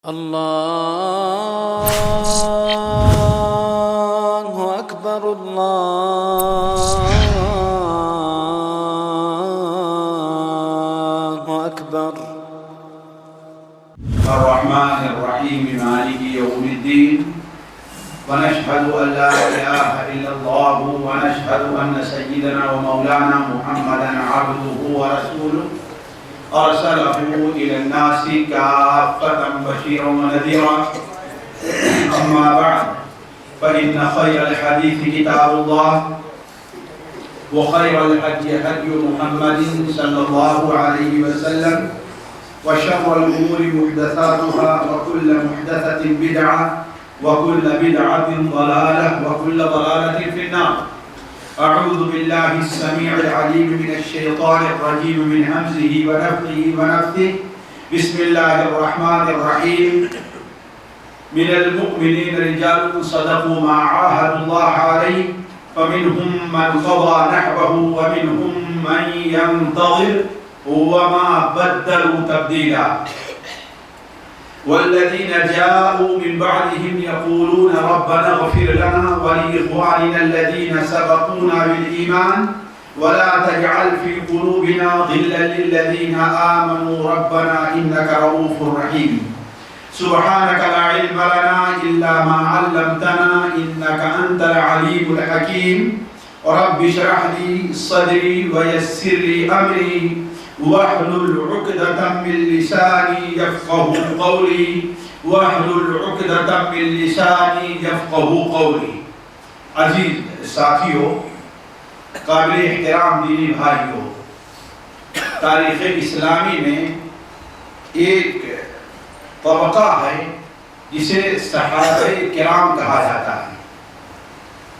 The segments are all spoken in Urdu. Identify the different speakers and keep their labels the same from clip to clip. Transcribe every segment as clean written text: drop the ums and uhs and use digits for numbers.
Speaker 1: الله أكبر الله أكبر.
Speaker 2: الرحمن الرحيم مالك يوم الدين، ونشهد أن لا إله إلا الله، ونشهد أن سيدنا ومولانا محمدا عبده ورسوله أرسله إلى الناس كافة بشيرا ونذيرا. أما بعد، فإن خير الحديث كتاب الله، وخير الهدي هدي محمد صلى الله عليه وسلم، وشر الأمور محدثاتها، وكل محدثة بدعة، وكل بدعة ضلالة، وكل ضلالة في النار. أعوذ بالله السميع العليم من الشيطان الرجيم من همزه ونفخه ونفثه. بسم الله الرحمن الرحيم. من المؤمنين رجال صدقوا ما عاهدوا الله عليه، فمنهم من قضى نحبه ومنهم من ينتظر وما بدلوا تبديلا. والذين جاءوا من بعدهم يقولون ربنا اغفر لنا ولإخواننا الذين سبقونا بالإيمان ولا تجعل في قلوبنا غلا للذين آمنوا ربنا إنك رؤوف رحيم. سبحانك لا علم لنا إلا ما علمتنا إنك أنت العليم الحكيم. رب اشرح لي صدري ويسر لي أمري واحلل عقدة من لساني يفقهوا قولي واحلل عقدة من لساني يفقهوا قولي. عزیز ساتھیوں، قابل احترام دینی بھائیوں، تاریخ اسلامی میں ایک طبقہ ہے جسے صحابہ کرام کہا جاتا ہے.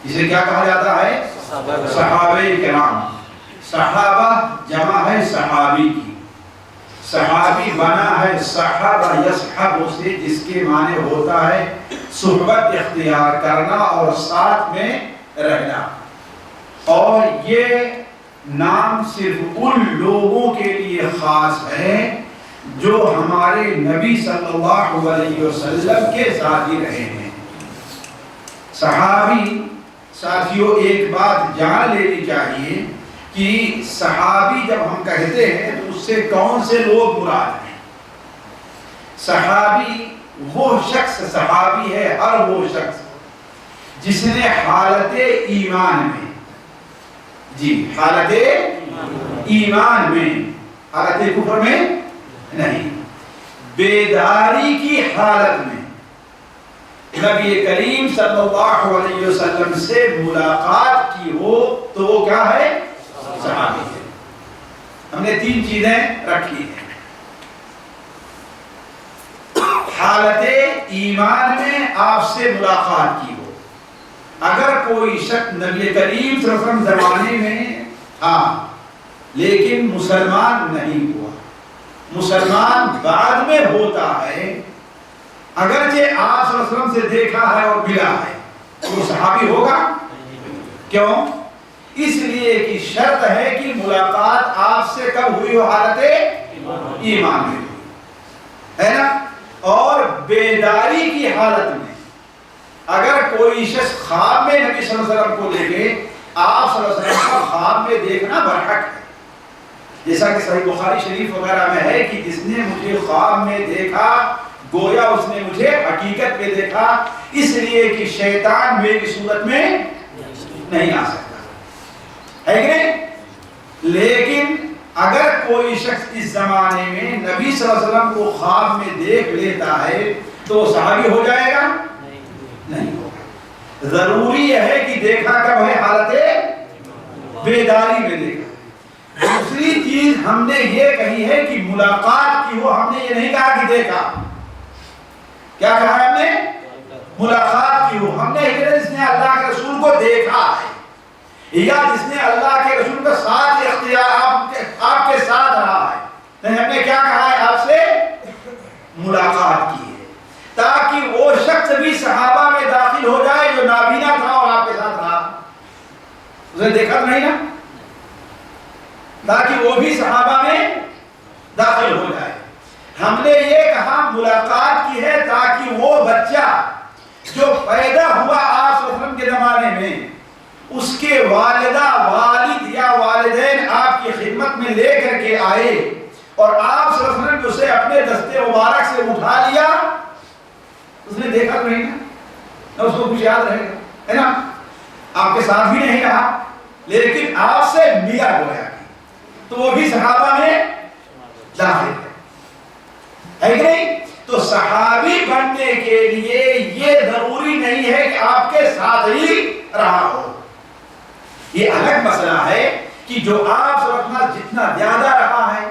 Speaker 2: جسے کیا کہا جاتا ہے؟ صحابہ کرام. صحابہ جمع ہے صحابی کی. صحابی بنا ہے صحابہ یصحب سے، جس کے معنی ہوتا ہے صحبت اختیار کرنا اور ساتھ میں رہنا. اور یہ نام صرف ان لوگوں کے لیے خاص ہے جو ہمارے نبی صلی اللہ علیہ وسلم کے ساتھ ہی رہے ہیں. صحابی ساتھیوں، ایک بات جان لینی چاہیے کہ صحابی جب ہم کہتے ہیں تو اس سے کون سے لوگ مراد ہیں؟ صحابی وہ شخص صحابی ہے، ہر وہ شخص جس نے حالت ایمان میں، حالت ایمان میں، حالت کفر میں نہیں، بیداری کی حالت میں نبی کریم صلی اللہ علیہ وسلم سے ملاقات کی ہو تو وہ کیا ہے؟ صحابی ہے. ہم نے تین چیزیں رکھی ہیں. حالت ایمان میں آپ سے ملاقات کی ہو. اگر کوئی شخص نبی کریم صلی اللہ علیہ وسلم زمانے میں تھا لیکن مسلمان نہیں ہوا، مسلمان بعد میں ہوتا ہے، اگرچہ آپ صلی اللہ علیہ وسلم سے دیکھا ہے اور ملا ہے، تو وہ صحابی ہوگا؟ کیوں؟ اس لیے کہ شرط ہے کہ ملاقات آپ سے کب ہوئی ہو؟ حالت ایمان میں ہے نا. اور بیداری کی حالت میں اگر کوئی شخص خواب میں نبی صلی اللہ علیہ وسلم کو دیکھے، آپ صلی اللہ علیہ وسلم کا خواب میں دیکھنا برحق ہے. جیسا کہ صحیح بخاری شریف وغیرہ میں ہے کہ جس نے مجھے خواب میں دیکھا گویا اس نے مجھے حقیقت میں دیکھا، اس لیے کہ شیطان میری صورت میں نہیں آ سکتا ہے کہ نہیں. لیکن اگر کوئی شخص اس زمانے میں نبی صلی اللہ علیہ وسلم کو خواب میں دیکھ لیتا ہے تو وہ صحابی ہو جائے گا؟ نہیں ہوگا. ضروری ہے کہ دیکھا کب ہے؟ حالت بیداری میں دیکھا. دوسری چیز ہم نے یہ کہی ہے کہ ملاقات کی ہو. ہم نے یہ نہیں کہا کہ دیکھا. کیا کہا ہم نے؟ ملاقات کی ہو. ہم نے جس نے اللہ کے رسول کو دیکھا ہے یا جس نے اللہ کے رسول کا ساتھ اختیار آپ کے ساتھ رہا ہے، ہم نے کیا کہا ہے؟ آپ سے ملاقات کی ہے، تاکہ وہ شخص بھی صحابہ میں داخل ہو جائے جو نابینا تھا اور آپ کے ساتھ رہا. اسے دیکھا تو نہیں نا، تاکہ وہ بھی صحابہ میں داخل ہو جائے. ہم نے یہ کہا ملاقات کی ہے کہ وہ بچہ جو پیدا ہوا آپ صلی اللہ علیہ وسلم کے زمانے میں، اس کے والدہ والد یا والدین آپ کی خدمت میں لے کر کے آئے اور آپ صلی اللہ علیہ وسلم نے اسے اپنے دستے مبارک سے اٹھا لیا، اس نے دیکھا تو نہیں نا اس کو کچھ یاد رہے گا، ہے نا؟ آپ کے ساتھ بھی نہیں رہا لیکن آپ سے ملا گویا تو وہ بھی صحابہ میں داخل ہے کہ نہیں؟ تو صحابی بننے کے لیے یہ ضروری نہیں ہے کہ آپ کے ساتھ ہی رہا ہو. یہ الگ مسئلہ ہے کہ جو آپ سے اپنا جتنا زیادہ رہا ہے،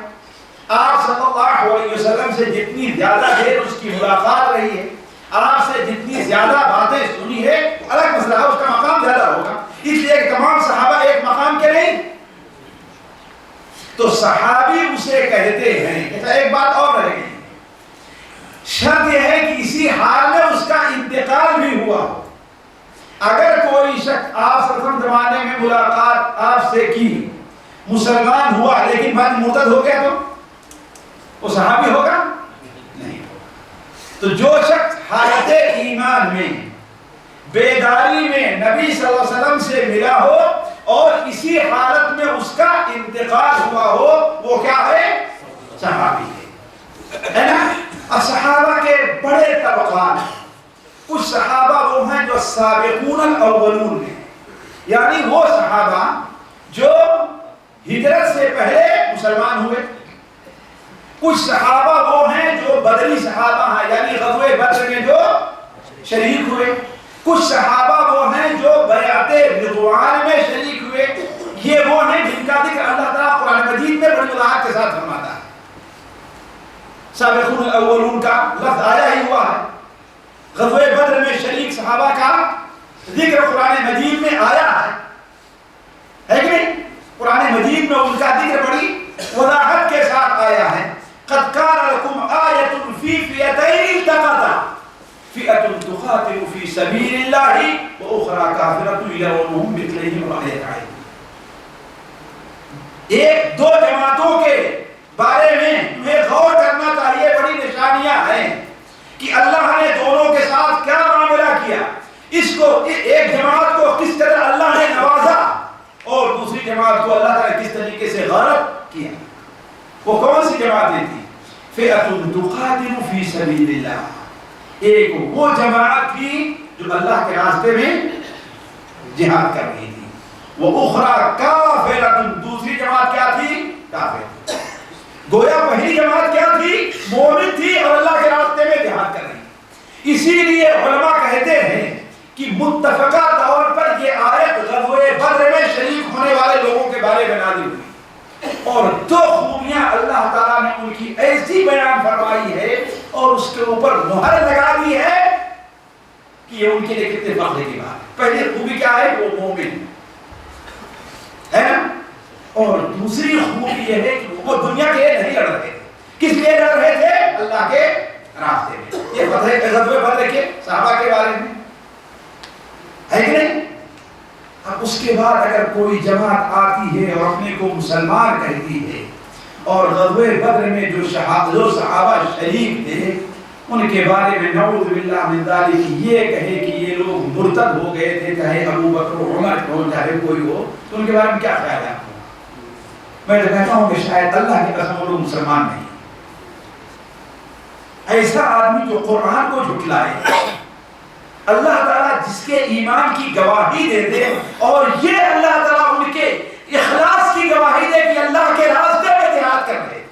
Speaker 2: آپ صلی اللہ علیہ وسلم سے جتنی زیادہ دیر اس کی ملاقات رہی ہے، آپ سے جتنی زیادہ باتیں سنی ہے، الگ مسئلہ ہے، اس کا مقام زیادہ ہوگا. اس لیے کہ تمام صحابہ ایک مقام کے نہیں. تو صحابی اسے کہتے ہیں. ایک بات اور رہ گئی، شرط یہ ہے کہ اسی حال میں اس کا انتقال بھی ہوا ہو. اگر کوئی شخص آپ صلی اللہ علیہ وسلم زمانے میں ملاقات آپ سے کی، مسلمان ہوا لیکن بعد مرتد ہو گیا تو وہ صحابی ہوگا نہیں ہوگا. تو جو شخص حالت ایمان میں بیداری میں نبی صلی اللہ علیہ وسلم سے ملا ہو اور اسی حالت میں اس کا انتقال ہوا ہو، وہ کیا ہے؟ صحابی ہے نا؟ اب صحابہ کے بڑے طبقات ہیں. کچھ صحابہ وہ ہیں جو سابقون الاولون ہیں، یعنی وہ صحابہ جو ہجرت سے پہلے مسلمان ہوئے. کچھ صحابہ وہ ہیں جو بدری صحابہ ہیں، یعنی غزوہ بدر میں جو شریک ہوئے. کچھ صحابہ وہ ہیں جو بیعت رضوان میں شریک ہوئے. یہ وہ ہیں جن کا ذکر اللہ تعالیٰ قرآن مجید میں بڑی وضاحت کے ساتھ فرماتا ہے. سابقون الاولون کا لفظ آیا ہی ہوا ہے. غزوہ بدر میں شریک صحابہ کا ذکر قرآن مجید میں آیا ہے کہ نہیں؟ قرآن مجید میں ان کا ذکر بڑی وضاحت کے ساتھ آیا ہے. قد كان لكم آية في فئتين التقتا فئة تقاتل في سبيل الله وأخرى كافرة يرونهم مثليهم رأي العين. ایک دو جماعتوں کے بارے میں تمہیں غور کرنا چاہیے. بڑی نشانیاں ہیں کہ اللہ نے دونوں کے ساتھ کیا معاملہ کیا. اس کو ایک جماعت کو کس طرح اللہ نے نوازا اور دوسری جماعت کو اللہ تعالیٰ نے کس طریقے سے غارت کیا. وہ کون سی جماعتیں تھیں؟ فئۃ تقاتل فی سبیل اللہ. ایک وہ جماعت تھی جو اللہ کے راستے میں جہاد کر رہی تھی. وَأُخْرَى كَافِرَةٌ. دوسری جماعت کیا تھی؟ کافر. گویا پہلی جماعت کیا تھی؟ مومن تھی اور اللہ کے راستے میں جہاد کر رہی. اسی لیے علماء کہتے ہیں کہ متفقہ طور پر یہ آیت غزوہ بدر میں شریک ہونے والے لوگوں کے بارے میں نازل ہوئی اور دو خوبیاں اللہ تعالیٰ نے ان کی ایسی بیان فرمائی ہے اور اس کے اوپر مہر لگا دی ہے کہ یہ ان کے لیے کتنے فخر کی بات ہے. پہلی خوبی کیا ہے؟ وہ مومن ہے نا. اور دوسری خوبی یہ ہے کہ وہ دنیا کے لیے نہیں لڑ رہے تھے. کس لیے لڑ رہے تھے؟ اللہ کے راستے میں. یہ فتح غزوہ بدر کے صحابہ کے بارے میں ہے کہ نہیں؟ اب اس کے بعد اگر کوئی جماعت آتی ہے اور اپنے کو مسلمان کہتی ہے اور غزوہ بدر میں جو صحابہ شریک تھے ان کے بارے میں نعوذ باللہ من ذالک یہ کہے کہ یہ لوگ مرتد ہو گئے تھے، چاہے ابو بکر عمر ہو چاہے کوئی ہو، تو ان کے بارے میں کیا خیال ہے آپ کو؟ میں تو کہتا ہوں کہ شاید اللہ کی قسم وہ لوگ مسلمان نہیں. ایسا آدمی جو قرآن کو جھٹلائے، اللہ تعالیٰ جس کے ایمان کی گواہی دے دے اور یہ اللہ تعالیٰ ان کے اخلاص کی گواہی دے کہ اللہ کے راستے میں جہاد کر رہے.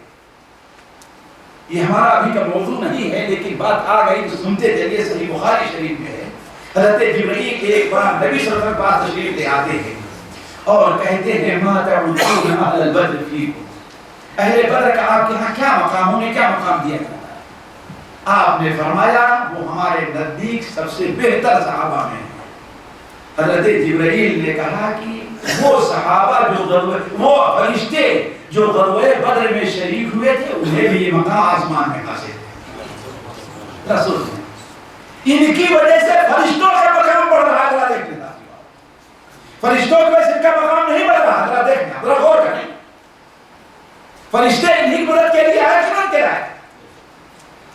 Speaker 2: یہ ہمارا ابھی کا موضوع نہیں ہے لیکن بات آ گئی تو سنتے چلیے. صحیح بخاری شریف میں ہے حضرت جبرائیل ایک بار نبی صلی اللہ علیہ وسلم پاس تشریف لے آتے ہیں اور کہتے ہیں ما تعودون اہل البدر فیکم. اہل بدر کا آپ کے ہاں کیا مقام، انہیں کیا مقام دیا گیا؟ آپ نے فرمایا وہ ہمارے نزدیک سب سے بہتر صحابہ میں. حضرت جبرائیل نے کہا کہ وہ صحابہ وہ فرشتے جو غزوہ بدر میں شریک ہوئے تھے انہیں بھی یہ مقام آسمان میں حاصل ہے. رسول ان کی وجہ سے فرشتوں کا مقام بڑھ رہا ہے. دیکھنا فرشتوں کی وجہ سے ان کا مقام نہیں بڑھ رہا. ذرا دیکھنا، ذرا غور کریں. فرشتے انہیں کی مدد کے لیے آئے کہ نہ آئے؟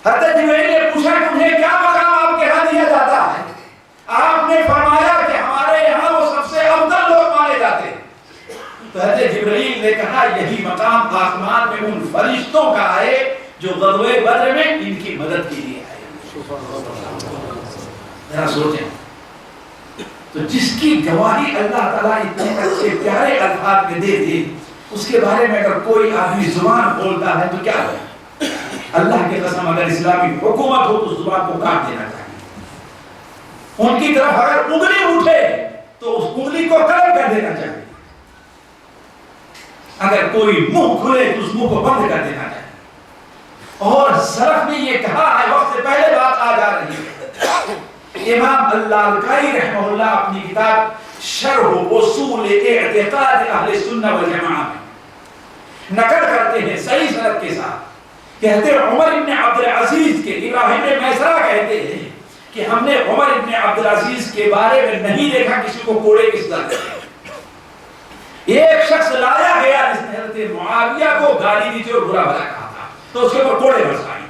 Speaker 2: حضرت جبرائیل نے پوچھا کہ انہیں کیا مقام پیغام آسمان میں ان فرشتوں کا آئے جو غزوہ بدر میں ان کی مدد کے لیے آئے. ذرا سوچیں, تو جس کی گواہی اللہ تعالیٰ اتنے اچھے پیارے الفاظ میں دے دے, اس کے بارے میں اگر کوئی آدمی زبان بولتا ہے تو کیا ہے؟ اللہ کی قسم اگر اسلامی حکومت ہو تو زبان کو کاٹ دینا چاہیے. ان کی طرف اگر انگلی اٹھے تو اس انگلی کو قلم کر دینا چاہیے. اگر کوئی منہ کھلے تو اس منہ کو بند کر دینا چاہیے. اور سلف نے یہ کہا ہے, وقت سے پہلے بات آ جا رہی ہے. امام اللالکائی رحمہ اللہ اپنی کتاب شرح اصول اعتقاد اہل سنہ والجماعہ میں نقل کرتے ہیں صحیح سند کے ساتھ. کہتے ہیں عمر ابن عبد العزیز کے, ابراہیم بن میسرہ کہتے ہیں کہ ہم نے عمر ابن عبد العزیز کے بارے میں نہیں دیکھا کسی کو کوڑے کی سزا دیتے. ایک شخص لایا گیا جس نے حضرت معاویہ کو گالی دی تھی اور برا بھلا کہا تھا, تو اس کے اوپر کوڑے برسائے.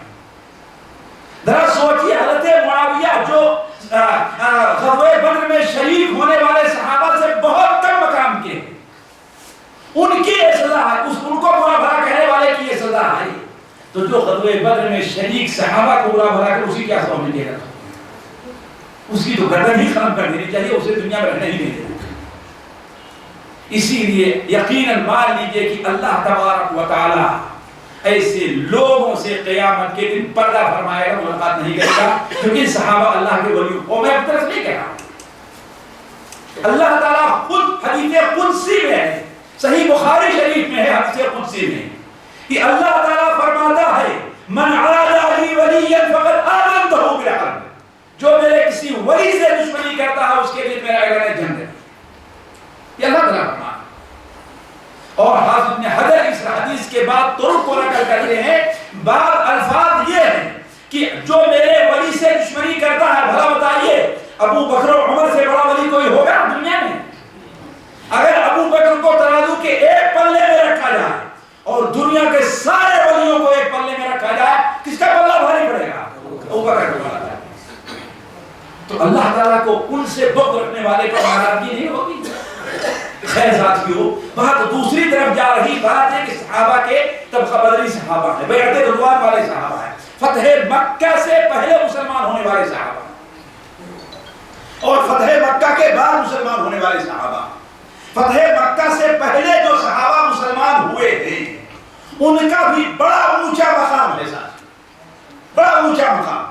Speaker 2: ذرا سوچیے, حضرت معاویہ جو غزوہ بدر میں شریک ہونے والے صحابہ سے بہت کم مقام کے, ان کی یہ سزا ہے, ان کو برا بھلا کہنے والے کی یہ سزا ہے. تو جو غزوہ بدر میں شریک صحابہ کو برا بھلا کر اسی کی سزا ملے گا, اس کی تو گردن ہی ختم کر دینی چاہیے, اسے دنیا میں رہنے ہی نہیں دینا. اسی لیے یقیناً مان لیجئے کہ اللہ تبارک و تعالی ایسے لوگوں سے قیامت کے دن پردہ فرمائے گا, ملاقات نہیں کرے گا, کیونکہ صحابہ اللہ کے ولی. اور میں اپنی طرف نہیں کہہ رہا ہوں, اللہ تعالیٰ خود حدیث قدسی میں ہے, صحیح بخاری شریف میں ہے حدیث قدسی میں, کہ اللہ تعالیٰ فرماتا ہے من عادى لي وليا فقد آذنته بالحرب. جو میرے کسی ولی سے دشمنی کرتا ہے اس کے لیے میرا اعلان جنگ ہے. یہ اللہ تعالیٰ فرماتا ہے. اور حافظ ابن حجر اس حدیث کے بعد طرق کو نقل کرتے ہیں, بعض الفاظ یہ ہیں کہ جو میرے ولی سے دشمنی کرتا ہے, بھلا بتائیے ابو بکر و عمر سے بڑا ولی کوئی ہوگا دنیا میں؟ اگر ابو بکر کو ترازو کے ایک پلے میں رکھا جائے اور دنیا کے سارے ولیوں کو ایک پلے میں رکھا جائے, کس کا پلہ بھاری پڑے گا؟ ابو بکر کا پلہ. تو اللہ تعالیٰ کو ان سے بغض رکھنے والے کو ناراضگی نہیں ہوگی. خیر ساتھیو, بات دوسری طرف جا رہی بات ہے کہ صحابہ کے طبقہ بدری صحابہ ہیں, بیعت رضوان والے صحابہ ہیں, فتح مکہ سے پہلے مسلمان ہونے والے صحابہ اور فتح مکہ کے بعد مسلمان ہونے والے صحابہ. فتح مکہ سے پہلے جو صحابہ مسلمان ہوئے تھے ان کا بھی بڑا اونچا مقام ہے ساتھ, بڑا اونچا مقام.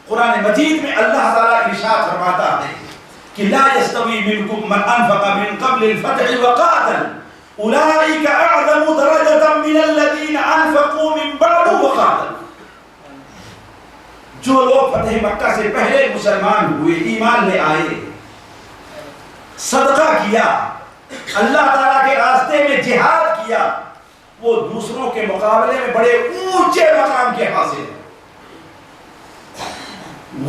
Speaker 2: قرآن مجید میں اللہ تعالیٰ ارشاد فرماتا ہے کہ لا يستوي منكم من انفق من قبل الفتح وقاتل اولئك اعظم درجة من الذين انفقوا من بعد وقاتل. جو لوگ فتح مکہ سے پہلے مسلمان ہوئے, ایمان لے آئے, صدقہ کیا, اللہ تعالیٰ کے راستے میں جہاد کیا, وہ دوسروں کے مقابلے میں بڑے اونچے مقام کے حاصل ہیں.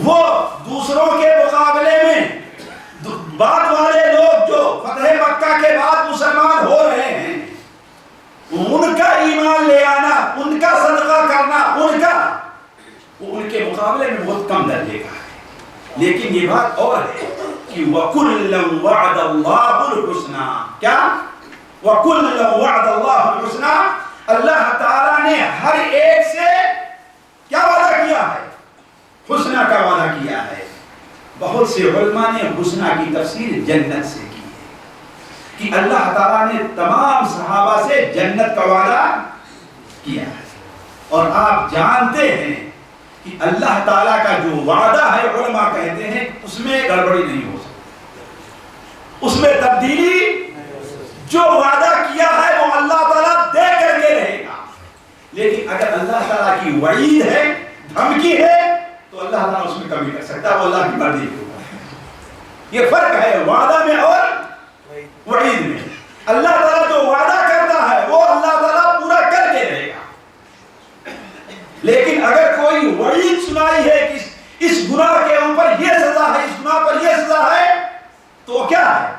Speaker 2: وہ دوسروں کے مقابلے میں بعد والے لوگ جو فتح مکہ کے بعد مسلمان ہو رہے ہیں, ان کا ایمان لے آنا, ان کا صدقہ کرنا, ان کے مقابلے میں بہت کم درجے کا ہے. لیکن یہ بات اور ہے کہ وَكُلًّا وَعَدَ اللَّهُ الْحُسْنَى. کیا؟ وَكُلًّا وَعَدَ اللَّهُ الْحُسْنَى. اللہ تعالیٰ نے ہر ایک سے کیا وعدہ کیا ہے؟ حسنہ کا وعدہ کیا ہے. بہت سے علماء نے حسنہ کی تفسیر جنت سے کی ہے کہ اللہ تعالیٰ نے تمام صحابہ سے جنت کا وعدہ کیا ہے. اور آپ جانتے ہیں کہ اللہ تعالیٰ کا جو وعدہ ہے, علماء کہتے ہیں اس میں گڑبڑی نہیں ہو سکتی, اس میں تبدیلی. جو وعدہ کیا ہے وہ اللہ تعالیٰ دے کر کے رہے گا. لیکن اگر اللہ تعالیٰ کی وعید ہے, دھمکی ہے, تو اللہ تعالیٰ اس میں کمی کر سکتا ہے, وہ اللہ کی مرضی ہوگا. یہ فرق ہے وعدہ میں اور وعید میں. اللہ تعالیٰ جو وعدہ کرتا ہے وہ اللہ تعالیٰ پورا کر کے رہے گا. لیکن اگر کوئی وعید سنائی ہے کہ اس گناہ کے اوپر یہ سزا ہے, اس گناہ پر یہ سزا ہے, تو کیا ہے؟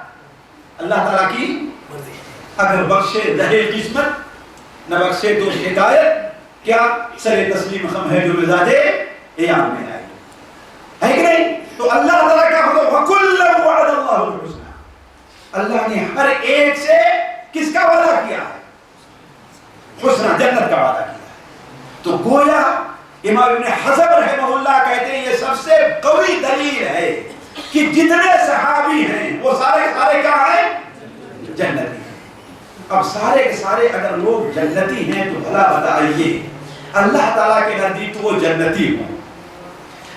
Speaker 2: اللہ تعالیٰ کی مرضی. اگر بخشے دہے قسمت نہ بخشے تو شکایت, کیا سر تسلیم خم ہے جو مزاجے ایام میں آئے ہے کہ نہیں؟ تو اللہ تعالیٰ کا حکم وَكُلًّا وَعَدَ اللَّهُ الْحُسْنَى. اللہ نے ہر ایک سے کس کا وعدہ کیا ہے؟ حسنہ جنت کا وعدہ کیا ہے۔ تو گویا امام ابن حزم رحمہ اللہ کہتے ہیں یہ سب سے قوی دلیل ہے کہ جتنے صحابی ہیں وہ سارے سارے کہاں ہیں؟ جنتی ہیں۔ اب سارے کے سارے اگر لوگ جنتی ہیں تو بھلا بتائیے اللہ تعالیٰ کے نزدیک تو وہ جنتی ہوں،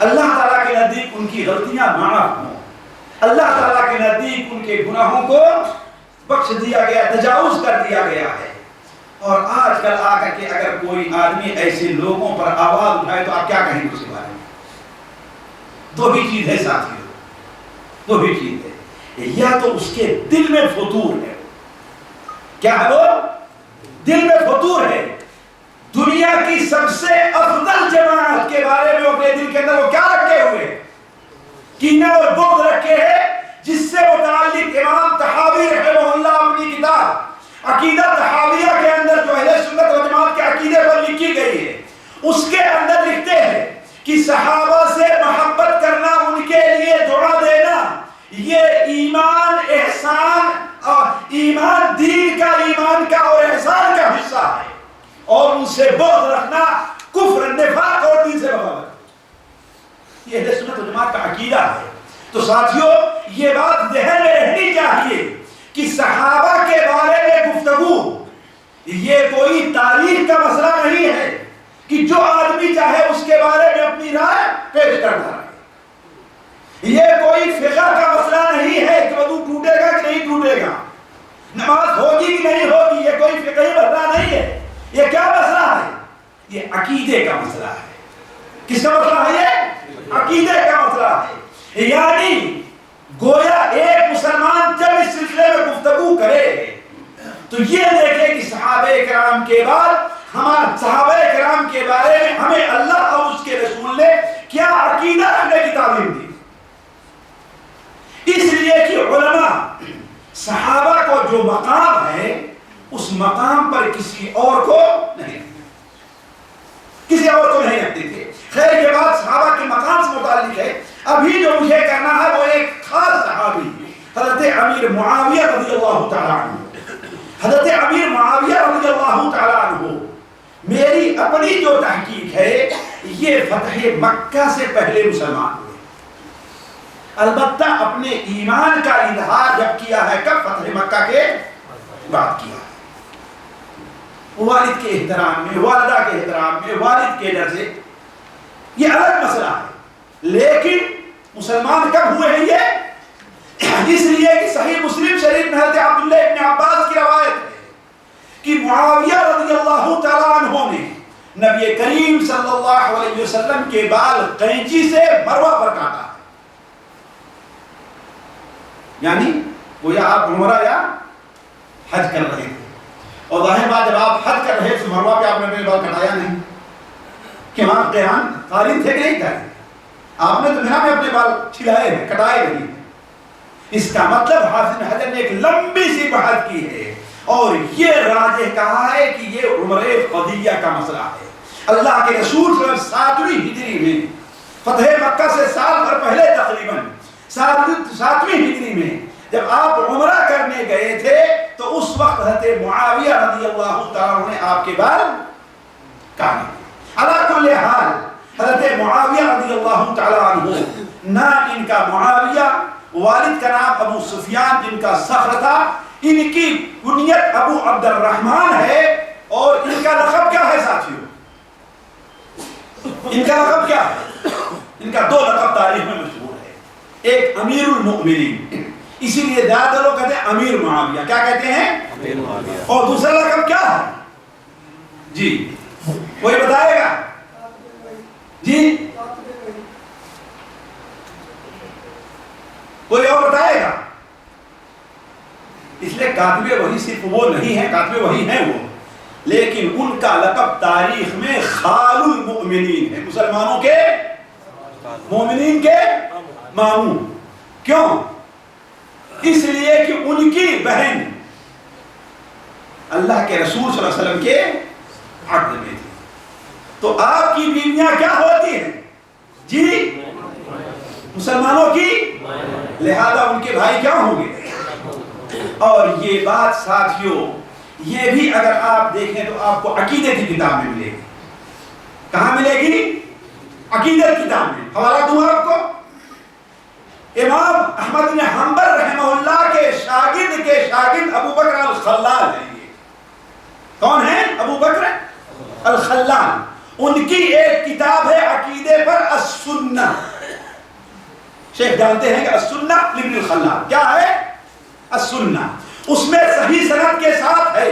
Speaker 2: اللہ تعالیٰ کے نزدیک ان کی غلطیاں معاف ہوں، اللہ تعالیٰ کے نزدیک ان کے گناہوں کو بخش دیا گیا، تجاوز کر دیا گیا ہے، اور آج کل آ کر کے اگر کوئی آدمی ایسے لوگوں پر آواز اٹھائے تو آپ کیا کہیں گے اس کے بارے میں؟ دو ہی چیز ہے ساتھیوں، دو ہی چیز ہے، یا تو اس کے دل میں فطور ہے، کیا ہے وہ؟ دل میں فطور ہے۔ دنیا کی سب سے افضل جماعت کے بارے میں اپنے دل کے اندر وہ کیا رکھے ہوئے؟ کینہ اور بغض رکھے ہیں، جس سے متعلق امام طحاوی رحمہ اللہ اپنی کتاب عقیدہ طحاویہ کے اندر جو اہل سنت و جماعت کے عقیدے پر لکھی گئی ہے اس کے اندر لکھتے ہیں کہ صحابہ سے محبت کرنا، ان کے لیے دعا دینا، یہ ایمان، احسان اور ایمان، دین کا، ایمان کا اور احسان کا حصہ ہے، اور ان سے بغض رکھنا کفر، نفاق اور دین سے بغاوت، یہ اہل سنت و جماعت کا عقیدہ ہے۔ تو ساتھیوں یہ بات ذہن میں رہنی چاہیے کہ صحابہ کے بارے میں گفتگو یہ کوئی تاریخ کا مسئلہ نہیں ہے کہ جو آدمی چاہے اس کے بارے میں اپنی رائے پیش کرتا ہے، یہ کوئی فقہ کا مسئلہ نہیں ہے کہ وضو ٹوٹے گا کہ نہیں ٹوٹے گا، نماز ہوگی کہ نہیں ہوگی، یہ کوئی فقہی مسئلہ نہیں ہے۔ یہ کیا مسئلہ ہے؟ یہ عقیدے کا مسئلہ ہے۔ کس کا مسئلہ ہے؟ یہ عقیدے کا مسئلہ ہے۔ یعنی گویا ایک مسلمان جب اس سلسلے میں گفتگو کرے تو یہ دیکھے کہ صحابہ کرام کے بعد ہمارے صحابہ کرام کے بارے میں ہمیں اللہ اور اس کے رسول نے کیا عقیدہ رکھنے کی تعلیم دی۔ اس لیے کہ علماء صحابہ کو جو مقام ہے اس مقام پر کسی اور کو نہیں رکھتے تھے۔ خیر یہ بات صحابہ کے مقام سے متعلق ہے۔ ابھی جو مجھے کرنا ہے وہ ایک خاص صحابی حضرت امیر معاویہ رضی اللہ تعالیٰ عنہ، حضرت امیر معاویہ رضی اللہ تعالیٰ عنہ میری اپنی جو تحقیق ہے یہ فتح مکہ سے پہلے مسلمان ہوئے، البتہ اپنے ایمان کا اظہار جب کیا ہے کب؟ فتح مکہ کے بعد کیا ہے۔ والد کے احترام میں، والدہ کے احترام میں، والد کے ڈر سے، یہ الگ مسئلہ ہے، لیکن مسلمان کب ہوئے ہیں یہ؟ اس لیے کہ صحیح مسلم شریف میں حضرت عبداللہ ابن عباس کی روایت ہے کہ معاویہ رضی اللہ تعالیٰ عنہ نے نبی کریم صلی اللہ علیہ وسلم کے بال قینچی سے مروہ پر کاٹا ہے، یعنی گویا آپ عمرہ یا حج کر رہے تھے، اور ظاہر بات جب آپ حج کر رہے تھے مروہ پہ آپ نے اپنے بال کٹایا نہیں کہ وہاں قیام قارن تھے کہ نہیں تھے؟ آپ نے تو مینا میں اپنے بال چھلائے ہیں، کٹائے نہیں۔ اس کا مطلب حافظ بن حجر نے ایک لمبی سی بحث کی ہے اور یہ راجح کہا ہے کہ یہ عمرہ قضیہ کا مسئلہ ہے۔ اللہ کے رسول صلی اللہ علیہ وسلم 7ویں ہجری میں فتح مکہ سے سال بھر پہلے تقریباً 7ویں ہجری میں جب آپ عمرہ کرنے گئے تھے تو اس وقت حضرت معاویہ رضی اللہ تعالیٰ عنہ نے آپ کے بال کاٹے۔ علی کل حال حضرت معاویہ رضی اللہ تعالیٰ عنہ، نام ان کا معاویہ، والد کا نام ابو سفیان جن کا صخر تھا، ان کی کنیت ابو عبد الرحمن ہے، اور ان کا لقب کیا ہے ساتھیوں؟ ان کا لقب کیا ہے؟ ان کا دو لقب تاریخ میں مشہور ہے، ایک امیر المؤمنین، اسی لیے زیادہ لوگ کہتے ہیں امیر معاویہ، کیا کہتے ہیں؟ امیر معاویہ، اور دوسرا لقب کیا ہے؟ جی کوئی بتائے گا؟ جی کوئی اور بتائے گا؟ اس لیے کاتب وحی صرف وہ نہیں ہے، کاتب وحی ہیں وہ، لیکن ان کا لقب تاریخ میں خال المؤمنین ہے، مسلمانوں کے، مومنین کے ماموں۔ کیوں؟ اس لیے کہ ان کی بہن اللہ کے رسول صلی اللہ علیہ وسلم کے عقد میں تھی، تو آپ کی بیویاں کیا ہوتی ہیں؟ جی مسلمانوں کی، لہذا ان کے بھائی کیا ہوں گے؟ اور یہ بات ساتھیوں یہ بھی اگر آپ دیکھیں تو آپ کو عقیدے کی کتاب میں ملے گی. کہاں ملے گی؟ عقیدت کتاب میں. حوالہ دوں آپ کو. امام احمد بن حنبل رحمہ اللہ کے شاگرد ابو بکر الخلال ہیں. یہ کون ہیں؟ ابو بکر الخلال. ان کی ایک کتاب ہے عقیدے پر السنہ. شیخ جانتے ہیں کہ السنہ لابن الخلال کیا ہے؟ السنہ. اس میں صحیح سند کے ساتھ ہے.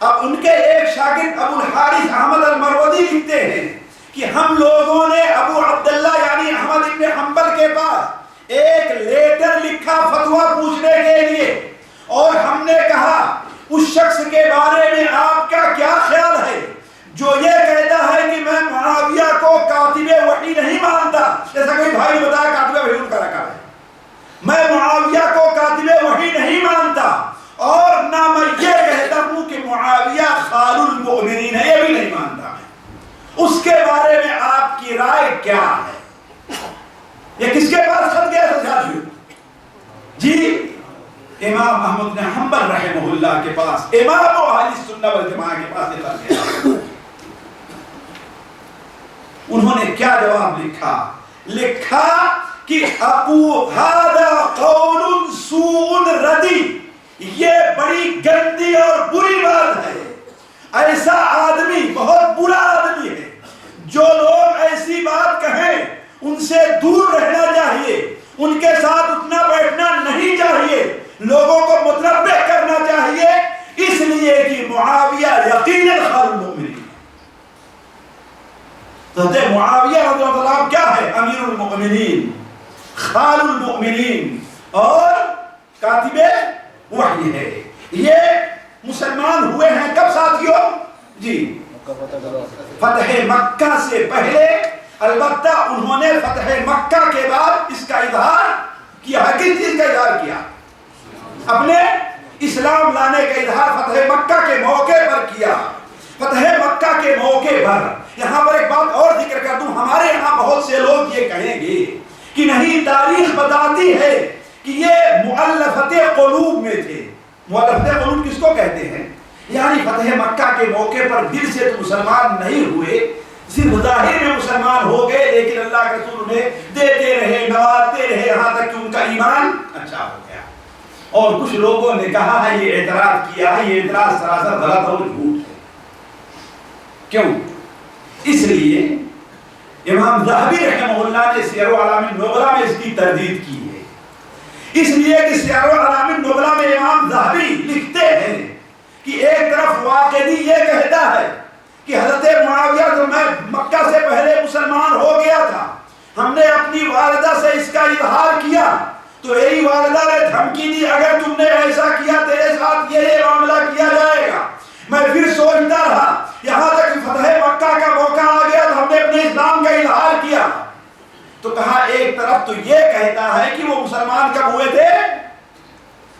Speaker 2: اب ان کے ایک شاگرد ابو الحارث احمد المروزی لکھتے ہیں کہ ہم لوگوں نے ابو عبداللہ یعنی احمد بن حنبل کے پاس ایک لیٹر لکھا فتویٰ پوچھنے کے لیے، اور ہم نے کہا اس شخص کے بارے میں آپ کا کیا خیال ہے جو یہ کہتا ہے کہ میں معاویہ کو کاتب وحی نہیں مانتا. جیسا کوئی بھائی نے بتایا کاتب وحی ان کا رکھا ہے. میں معاویہ کو کاتب وحی نہیں مانتا، اور نہ میں یہ کہتا ہوں کہ معاویہ خال المؤمنین ہے، یہ بھی نہیں مانتا میں. اس کے بارے میں آپ کی رائے کیا ہے؟ یہ کس کے پاس خط گیا تھا ساتھیوں؟ جی امام احمد بن حنبل رحمہ اللہ کے پاس، امام اہل السنہ والجماعہ کے پاس یہ خط گیا. انہوں نے کیا جواب لکھا کہ ابو ھذا قول سوء ردی، یہ بڑی گندی اور بری بات ہے. ایسا آدمی بہت برا آدمی ہے. جو لوگ ایسی بات کہیں ان سے دور رہنا چاہیے، ان کے ساتھ اٹھنا بیٹھنا نہیں چاہیے، لوگوں کو متنبہ کرنا چاہیے، اس لیے کہ معاویہ یقیناً خال المؤمنین. حضرت معاویہ رضی اللہ عنہ کیا ہے؟ امیر المؤمنین، خال المؤمنین اور کاتب وحی ہے. یہ مسلمان ہوئے ہیں کب ساتھیوں؟ جی فتح مکہ سے پہلے. البتہ انہوں نے فتح مکہ کے بعد اس کا اظہار کیا. کس چیز کا اظہار کیا؟ اپنے اسلام لانے کا اظہار فتح مکہ کے موقع پر کیا. فتح مکہ کے موقع پر یہاں پر ایک بات اور ذکر کر دوں. ہمارے یہاں بہت سے لوگ یہ کہیں گے کہ نہیں، تاریخ بتاتی ہے کہ یہ مؤلفت قلوب میں تھے. مؤلفت قلوب کس کو کہتے ہیں؟ یعنی فتح مکہ کے موقع پر دل سے تو مسلمان نہیں ہوئے، صرف ظاہر میں مسلمان ہو گئے، لیکن اللہ کے رسول انہیں دیتے رہے، نوازتے رہے، یہاں تک کہ ان کا ایمان اچھا ہو گیا. اور کچھ لوگوں نے کہا ہے، یہ اعتراض کیا ہے، یہ اعتراض سراسر غلط اور جھوٹ ہے. کیوں؟ اس لیے امام ذہبی رحمہ اللہ نے سیر اعلام النبلاء میں اس کی تردید کی ہے. اس لیے کہ سیر اعلام النبلاء میں امام ذہبی لکھتے ہیں کہ ایک طرف واقعی یہ کہتا ہے کہ حضرت معاویہ تو میں مکہ سے پہلے مسلمان ہو گیا تھا، ہم نے اپنی والدہ سے اس کا اظہار کیا تو یہی والدہ نے دھمکی دی اگر تم نے ایسا کیا تیرے ساتھ یہ معاملہ کیا جائے گا. میں پھر سوچتا رہا، یہاں تک فتح مکہ کا موقع آ گیا تو ہم نے اپنے اسلام کا اظہار کیا. تو کہا ایک طرف تو یہ کہتا ہے کہ وہ مسلمان کب ہوئے تھے؟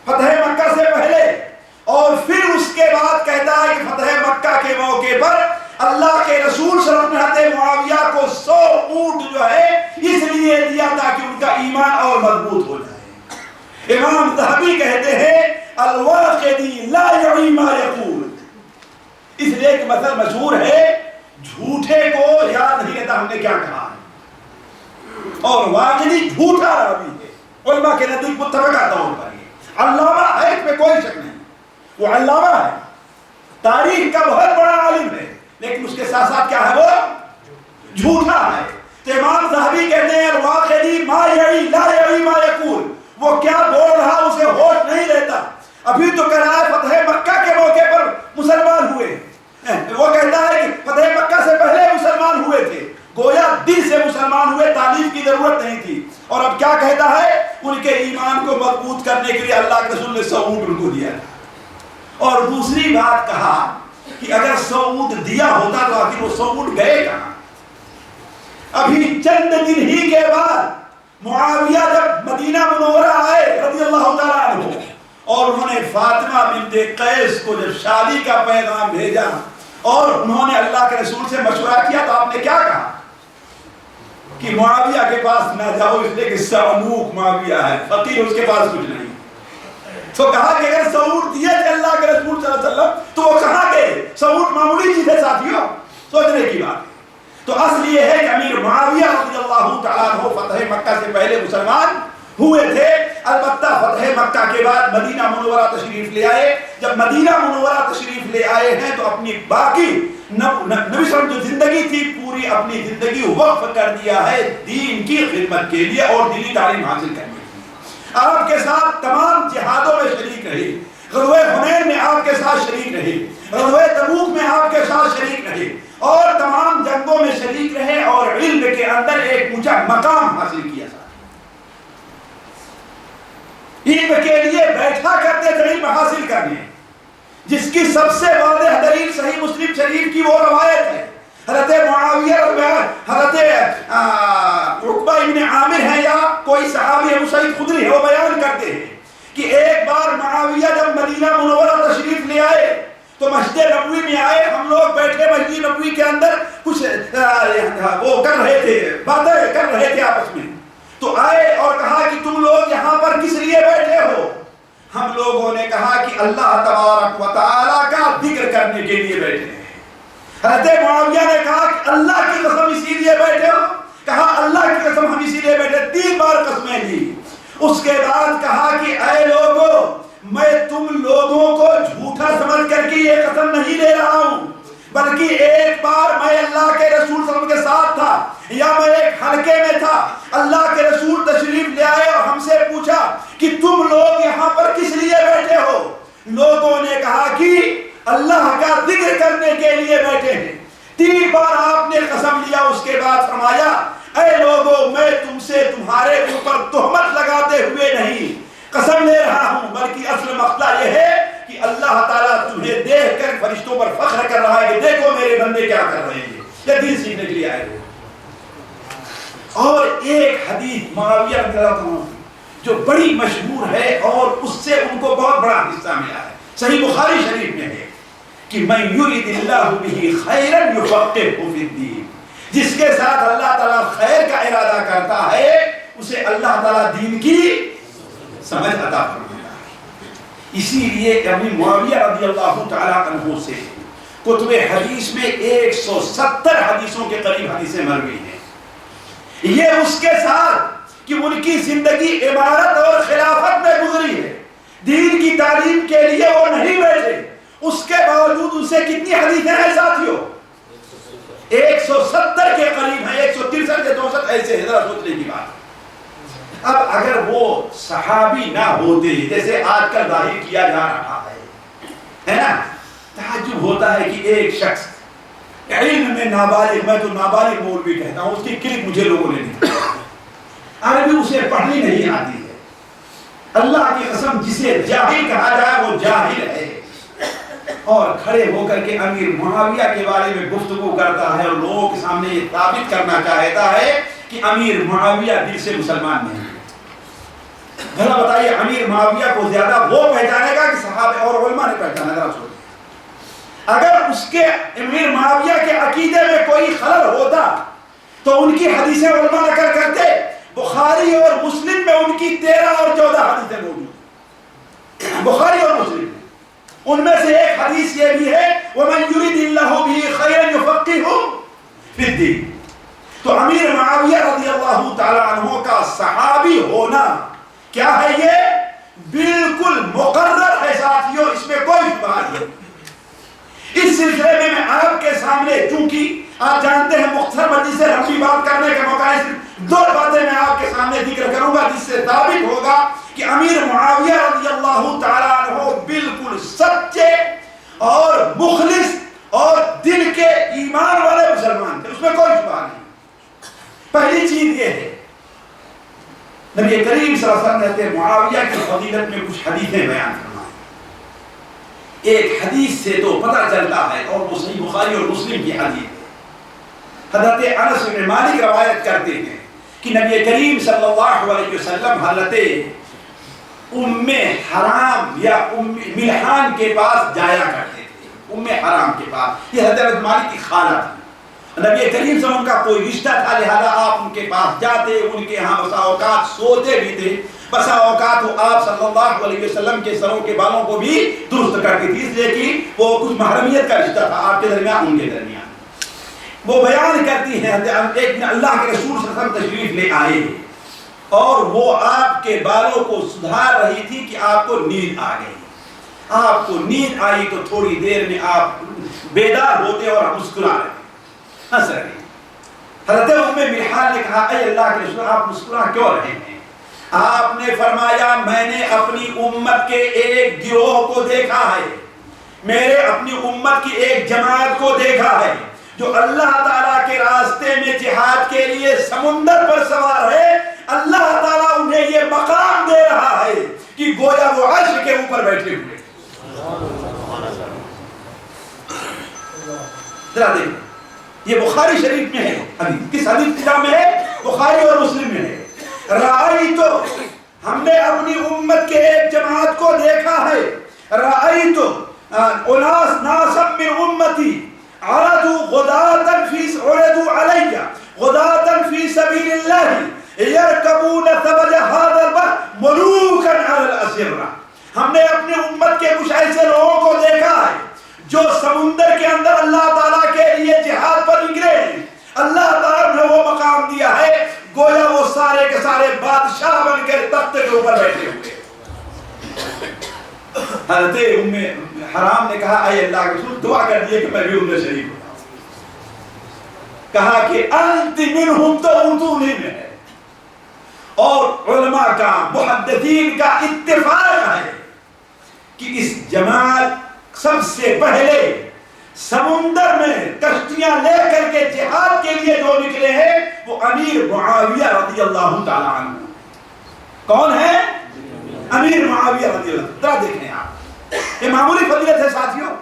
Speaker 2: فتح مکہ سے پہلے، اور پھر اس کے بعد کہتا ہے کہ فتح مکہ کے موقع پر اللہ کے رسول صلی اللہ علیہ وسلم نے معاویہ کو 100 اونٹ جو ہے اس لیے دیا تاکہ ان کا ایمان اور مضبوط ہو جائے. امام ذہبی کہتے ہیں الواقدی لا یعی ما یقول. اس لیے ایک مثل مشہور ہے، جھوٹے کو یاد نہیں رہتا ہم نے کیا کہا ہے، اور واقعی جھوٹا راوی ہے. علماء کے نزدیک متفقہ طور پر یہ علامہ ہے، اس پہ کوئی شک نہیں، وہ علامہ ہے، تاریخ کا بہت بڑا عالم ہے، لیکن اس کے ساتھ ساتھ کیا ہے؟ وہ جھوٹا ہے. تو امام ذہبی کہتے ہیں الواقدی ما یعی لا یعی ما یقول. وہ کیا بول رہا اسے ہوش نہیں رہتا. ابھی تو کہہ رہا ہے فتح مکہ کے موقع پر مسلمان ہوئے، وہ کہتا ہے کہ فتح مکہ سے پہلے مسلمان ہوئے تھے، گویا دل سے مسلمان ہوئے، تعلیم کی ضرورت نہیں تھی. اور اب کیا کہتا ہے؟ ان کے ایمان کو مضبوط کرنے کے لیے اللہ کے رسول نے 100 اونٹ ان کو دیا تھا. اور دوسری بات کہا کہ اگر 100 اونٹ دیا ہوتا تو آخر وہ 100 اونٹ گئے کہاں؟ ابھی چند دن ہی کے بعد معاویہ جب مدینہ منورہ آئے رضی اللہ تعالیٰ عنہ، اور انہوں نے فاطمہ بنت قیس کو جب شادی کا پیغام بھیجا اور انہوں نے اللہ کے رسول سے مشورہ کیا تو آپ نے کیا کہا کہ معاویہ کے پاس نہ جاؤ، اس لیے کہ سعنوک معاویہ ہے، فقیر، اس کے پاس کچھ نہیں.
Speaker 3: تو کہا کہ اگر سعود دیے تھے اللہ کے رسول صلی اللہ علیہ وسلم تو وہ کہاں گئے؟ سعود معمولی چیز ہے ساتھیوں، سوچنے کی بات ہے۔ تو اصل یہ ہے کہ امیر معاویہ رضی اللہ تعالیٰ عنہ فتح مکہ سے پہلے مسلمان ہوئے تھے، البتہ فتح مکہ کے بعد مدینہ منورہ تشریف لے آئے۔ جب مدینہ منورہ تشریف لے آئے ہیں تو اپنی باقی نبی صلی اللہ علیہ وسلم جو زندگی تھی پوری اپنی زندگی وقف کر دیا ہے دین کی خدمت کے لیے اور دینی تعلیم حاصل کرنے کے لیے۔ آپ کے ساتھ تمام جہادوں میں شریک رہے، غزوہ حنین میں آپ کے ساتھ شریک رہے، غزوہ تبوک میں آپ کے ساتھ شریک رہے اور تمام جنگوں میں شریک رہے اور علم کے اندر ایک اونچا مقام حاصل کیا۔ علم کے لیے بیٹھا کرتے تھے علم حاصل کرنے، جس کی سب سے واضح دلیل صحیح مسلم شریف کی وہ روایت ہے۔ حضرت معاویہ حضرت عقبہ ابن عامر ہے یا کوئی صحابی ابو سعید خدری ہے، وہ بیان کرتے ہیں کہ ایک بار معاویہ جب مدینہ منورہ تشریف لے آئے تو مسجد نبوی میں آئے، ہم لوگ بیٹھے مسجد نبوی کے اندر کچھ وہ کر رہے تھے، باتیں کر رہے تھے آپس میں، تو آئے اور کہا کہ تم لوگ یہاں پر کس لیے بیٹھے ہو؟ ہم لوگوں نے کہا کہ اللہ تبارک و تعالیٰ کا ذکر کرنے کے لیے بیٹھے ہیں۔ حضرت معاویہ نے کہا کہ اللہ کی قسم اسی لیے بیٹھے ہو؟ کہا اللہ کی قسم ہم اسی لیے بیٹھے، 3 بار قسمیں لی۔ اس کے بعد کہا کہ اے لوگوں، میں تم لوگوں کو جھوٹا سمجھ کر کے یہ قسم نہیں لے رہا ہوں، بلکہ ایک بار میں اللہ کے رسول صلی اللہ علیہ وسلم کے ساتھ تھا یا میں ایک حلقے میں تھا، اللہ کے رسول تشریف لے آئے اور ہم سے پوچھا کہ تم لوگ یہاں پر کس لیے بیٹھے ہو؟ لوگوں نے کہا کہ اللہ کا ذکر کرنے کے لیے بیٹھے ہیں۔ 3 بار آپ نے قسم لیا، اس کے بعد فرمایا اے لوگوں، میں تم سے تمہارے اوپر تہمت لگاتے ہوئے نہیں قسم لے رہا ہوں، بلکہ اصل مسئلہ یہ ہے کہ اللہ تعالیٰ تمہیں دیکھ کر فرشتوں پر فخر کر رہا ہے کہ دیکھو میرے بندے کیا کر رہے ہیں، یہ دین سیکھنے کے لیے آئے ہوئے۔ اور ایک حدیث معاویہ رضی اللہ عنہ جو بڑی مشہور ہے اور اس سے ان کو بہت بڑا حصہ ملا ہے، صحیح بخاری شریف میں ہے کہ من یرید اللہ بہ خیرا یفقہہ فی الدین، جس کے ساتھ اللہ تعالیٰ خیر کا ارادہ کرتا ہے اسے اللہ تعالیٰ دین کی سمجھ عطا فرماتا ہے۔ اسی لیے امیر معاویہ رضی اللہ تعالیٰ عنہ سے کتب حدیث میں 170 حدیثوں کے قریب حدیثیں مروی ہیں۔ یہ اس کے ساتھ کہ ان کی زندگی عبادت اور خلافت میں گزری ہے، دین کی تعلیم کے لیے وہ نہیں بیٹھے، اس کے باوجود ان سے کتنی حدیثیں ہیں ساتھیوں؟ 170 کے قریب ہیں، 163 یا 64 ایسے ہیں، ذرا سوچنے کی بات۔ اب اگر وہ صحابی نہ ہوتے جیسے آج کل ظاہر کیا جا رہا ہے نا، تعجب ہوتا ہے کہ ایک شخص علم میں نابالغ، میں تو نابالغ مولوی کہتا ہوں، اس کی کلک مجھے لوگوں نے دی، عربی اسے پڑھنی نہیں آتی ہے، اللہ کی قسم جسے جاہل کہا جائے وہ جاہل ہے، اور کھڑے ہو کر کے امیر معاویہ کے بارے میں گفتگو کرتا ہے اور لوگوں کے سامنے یہ ثابت کرنا چاہتا ہے کہ امیر معاویہ دل سے مسلمان نہیں ہے۔ بھلا بتائیے امیر معاویہ کو زیادہ وہ پہچانے گا کہ صحابہ اور علماء نے پہچانا؟ ذرا سوچیں، اگر اس کے امیر معاویہ کے عقیدے میں کوئی خلل ہوتا تو ان کی حدیثیں علماء نقل کرتے۔ بخاری اور مسلم میں ان کی 13 اور 14 حدیثیں موجود ہیں، بخاری اور مسلم میں۔ ان میں سے ایک حدیث یہ بھی ہے وَمَنْ يُرِدِ اللَّهُ بِهِ خَيْرًا يُفَقِّهُ فِي الدِّينِ۔ تو امیر معاویہ رضی اللہ تعالی عنہ کا صحابی ہونا کیا ہے؟ یہ بالکل مقرر ہے ساتھیوں، اس میں کوئی شبہ نہیں۔ اس سلسلے میں آپ کے سامنے، چونکہ آپ جانتے ہیں مختصر مجلس سے لمبی بات کرنے کا موقع ہے، صرف 2 باتیں میں آپ کے سامنے ذکر کروں گا جس سے ثابت ہوگا کہ امیر معاویہ رضی اللہ تعالی عنہ بالکل سچے اور مخلص اور دل کے ایمان والے مسلمان تھے، اس میں کوئی شبہ نہیں۔ پہلی چیز یہ ہے، نبی کریم صلی اللہ علیہ وسلم کہتے ہیں معاویہ کی فضیلت میں کچھ حدیثیں بیان فرمائیں۔ ایک حدیث سے تو پتہ چلتا ہے، اور وہ صحیح بخاری اور مسلم کی حدیث ہے، حضرت انس بن مالک روایت کرتے ہیں کہ نبی کریم صلی اللہ علیہ وسلم حضرت ام حرام یا ام ملحان کے پاس جایا کرتے تھے، ام حرام کے پاس، یہ حضرت مالک کی خالہ تھی، نبی کریم سے ان کا کوئی رشتہ تھا، لہذا آپ ان کے پاس جاتے، ان کے ہاں بسا اوقات سوتے بھی تھے، بسا اوقات وہ آپ صلی اللہ علیہ وسلم کے سروں کے بالوں کو بھی درست کرتی تھی، اس لیے کہ وہ کچھ محرمیت کا رشتہ تھا آپ کے درمیان ان کے درمیان۔ وہ بیان کرتی ہیں ایک دن اللہ کے رسول صلی اللہ علیہ وسلم تشریف لے آئے اور وہ آپ کے بالوں کو سدھار رہی تھی کہ آپ کو نیند آ گئی۔ آپ کو نیند آئی تو تھوڑی دیر میں آپ بیدار ہوتے اور مسکرا رہے، ہنس رہے۔ حضرت ام ملحان نے کہا اے اللہ کے رسول آپ مسکرا کیوں رہے ہیں؟ آپ نے فرمایا میں نے اپنی امت کے ایک گروہ کو دیکھا ہے، میرے اپنی امت کی ایک جماعت کو دیکھا ہے جو اللہ تعالیٰ کے راستے میں جہاد کے لیے سمندر پر سوار ہے۔ اللہ تعالیٰ انہیں یہ مقام دے رہا ہے کہ گویا وہ عرش کے اوپر بیٹھے ہوئے۔ ذرا دیکھیں یہ بخاری شریف میں ہے، حدیث کس حدیث کتاب میں ہے؟ بخاری اور مسلم میں ہے۔ رأیت ہم نے اپنی امت کے ایک جماعت کو دیکھا ہے، رأیت اناس ناسا من امتی عرضوا غداة في سبيل الله يركبون ثبج هذا البحر ملوكا على الأسرة۔ ہم نے اپنی امت کے کچھ ایسے لوگوں کو دیکھا ہے جو سمندر کے اندر اللہ تعالیٰ کے لیے جہاد پر نکلے ہیں، اللہ تعالیٰ نے وہ مقام دیا ہے گویا وہ سارے کے سارے بادشاہ بن کر تخت کے اوپر بیٹھے ہوئے۔ حضرت ام حرام نے کہا اے اللہ کے رسول دعا کر دیے کہ میں بھی ان میں شریک ہوں۔ کہا کہ انت منہم، تو اردو میں ہے اور علماء کا محدثین کا اتفاق ہے کہ اس جماعت سب سے پہلے سمندر میں کشتیاں لے کر کے جہاد کے لیے جو نکلے ہیں وہ امیر معاویہ رضی اللہ تعالیٰ عنہ۔ کون ہے؟ امیر معاویہ رضی اللہ عنہ۔ ذرا دیکھیں آپ، یہ معمولی فضیلت ہے ساتھیوں۔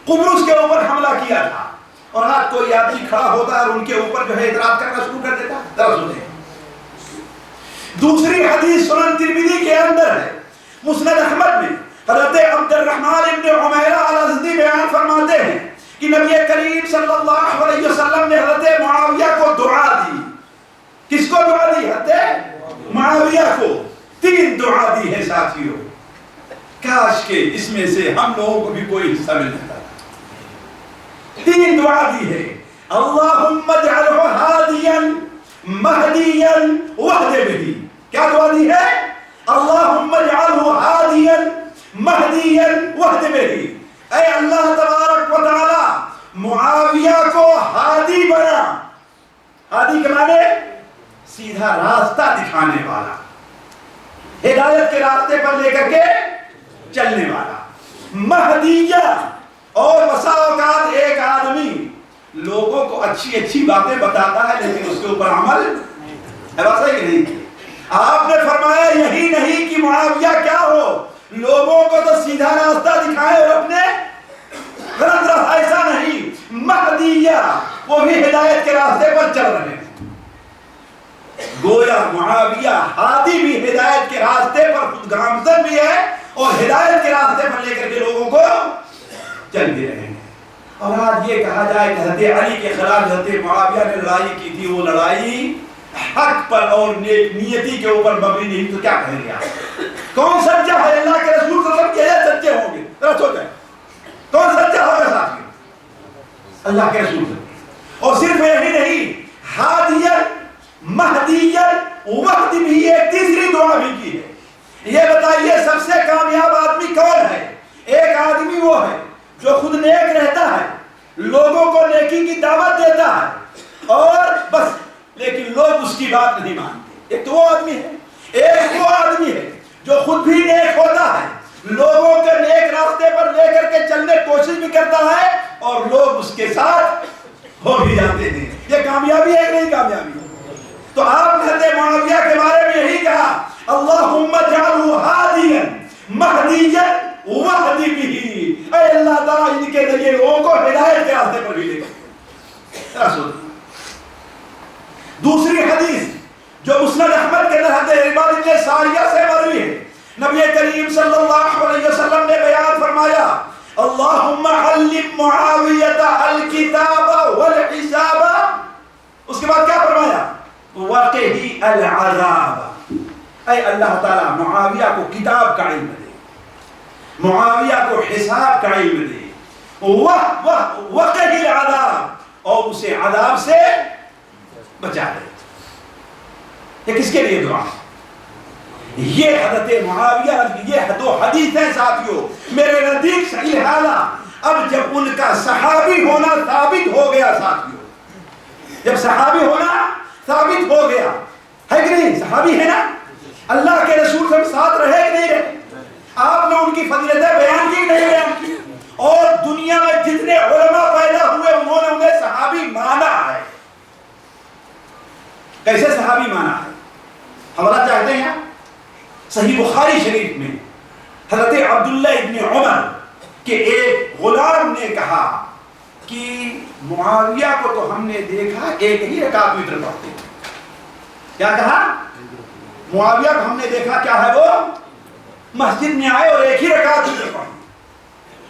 Speaker 3: قبرص کے اوپر حملہ کیا تھا اور آج کوئی آدمی کھڑا ہوتا ہے اور ان کے اوپر جو ہے اعتراض کرنا شروع کر دیتا۔ ذرا سنیں دوسری حدیث سنن ترمذی کے اندر ہے، مسند احمد میں حضرت عبد الرحمن ابن عمیرہ الازدی بیان فرماتے ہیں کہ نبی کریم صلی اللہ علیہ وسلم نے حضرت معاویہ کو دعا دی۔ کس کو دعا دی؟ حضرت معاویہ کو 3 دعا دی ہے ساتھیوں۔ کاش کہ اس میں سے ہم لوگوں کو بھی کوئی حصہ مل جاتا۔ 3 دعا دی ہے، اللہم اجعلہ ہادیا مہدیا واہد بہ۔ کیا دعا دی ہے؟ اللہم اجعلہ ہادیا مہدیا واہد بہ۔ اے اللہ تبارک و تعالی معاویہ کو ہادی بنا۔ ہادی کے معنی سیدھا راستہ دکھانے والا، ہدایت کے راستے پر لے کر کے چلنے والا۔ مہدیہ، اور بسا اوقات ایک آدمی لوگوں کو اچھی اچھی باتیں بتاتا ہے لیکن اس کے اوپر عمل ہے، بات ہے کہ نہیں؟ آپ نے فرمایا یہی نہیں کہ معاویہ کیا ہو، لوگوں کو تو سیدھا راستہ دکھائے اور اپنے غلط راستہ، ایسا نہیں۔ مہدیہ، وہ بھی ہدایت کے راستے پر چل رہے ہیں۔ گویا معاویہ ہادی بھی ہدایت کے راستے پر خود گامزن بھی ہے اور ہدایت کے راستے پر لے کر کے لوگوں کو چل بھی رہے ہیں۔ اور آج یہ کہا جائے کہ حضرت علی کے خلاف حضرت معاویہ نے لڑائی کی تھی، وہ لڑائی حق پر اور نیک نیتی کے اوپر مبنی نہیں، تو کیا کہیں گے آپ؟ کون سچا ہے؟ اللہ کے رسول صلی اللہ علیہ وسلم کے سچے ہوں گے، ذرا سوچیں کون سچا ہوگا ساتھیوں؟ اللہ کے رسول صلی اللہ علیہ وسلم۔ اور صرف یہی نہیں، ہادیت مہدیت وقت بھی ایک تیسری دعا بھی کی ہے۔ یہ بتائیے سب سے کامیاب آدمی کون ہے؟ ایک آدمی وہ ہے جو خود نیک رہتا ہے، لوگوں کو نیکی کی دعوت دیتا ہے اور بس، لیکن لوگ اس کی بات نہیں مانتے۔ ایک تو وہ آدمی ہے، ایک وہ آدمی ہے جو خود بھی نیک ہوتا ہے، لوگوں کے نیک راستے پر لے کر کے چلنے کی کوشش بھی کرتا ہے اور لوگ اس کے ساتھ ہو بھی جاتے ہیں۔ یہ کامیابی ہے کہ نہیں کامیابی؟ تو آپ نے حضرت معاویہ کے بارے میں یہی کہا، اللہم اجعلہ ہادیا مہدیا واہد بہ۔ اے اللہ تعالیٰ ان کے ذریعے لوگوں کو ہدایت کے راستے پر بھی لے کر۔ دوسری حدیث جو مسند احمد کے تحت عباد بن ساریہ سے مروی ہے، نبی کریم صلی اللہ علیہ وسلم نے بیان فرمایا، اللہم علم معاویہ الکتاب والحساب۔ اس کے بعد کیا فرمایا؟ وقہ العذاب۔ اے اللہ تعالیٰ معاویہ کو کتاب کا علم دے، معاویہ کو حساب کا علم دے، وقہ العذاب، اور اسے عذاب سے بچا دے۔ یہ کس کے لیے دعا؟ یہ حضرت معاویہ، یہ دو حدیث ہیں ساتھیوں میرے نزدیک صحیح حالہ۔ اب جب ان کا صحابی ہونا ثابت ہو گیا ساتھیوں، جب صحابی ہونا ثابت ہو گیا، ہے کہ نہیں؟ صحابی ہے نا، اللہ کے رسول سے ساتھ رہے کہ نہیں رہے؟ آپ نے ان کی فضیلتیں بیان کی نہیں بیان کی؟ اور دنیا میں جتنے علماء پیدا ہوئے انہوں نے انہیں صحابی مانا ہے۔ کیسے صحابی مانا ہے؟ حوالہ چاہتے ہیں؟ صحیح بخاری شریف میں حضرت عبداللہ ابن عمر کہ ایک غلام نے کہا کہ معاویہ کو تو ہم نے دیکھا ایک ہی رکعت وتر پڑھتے ہیں۔ کیا کہا؟ معاویہ کو ہم نے دیکھا کیا ہے، وہ مسجد میں آئے اور ایک ہی رکعت وتر پڑھی۔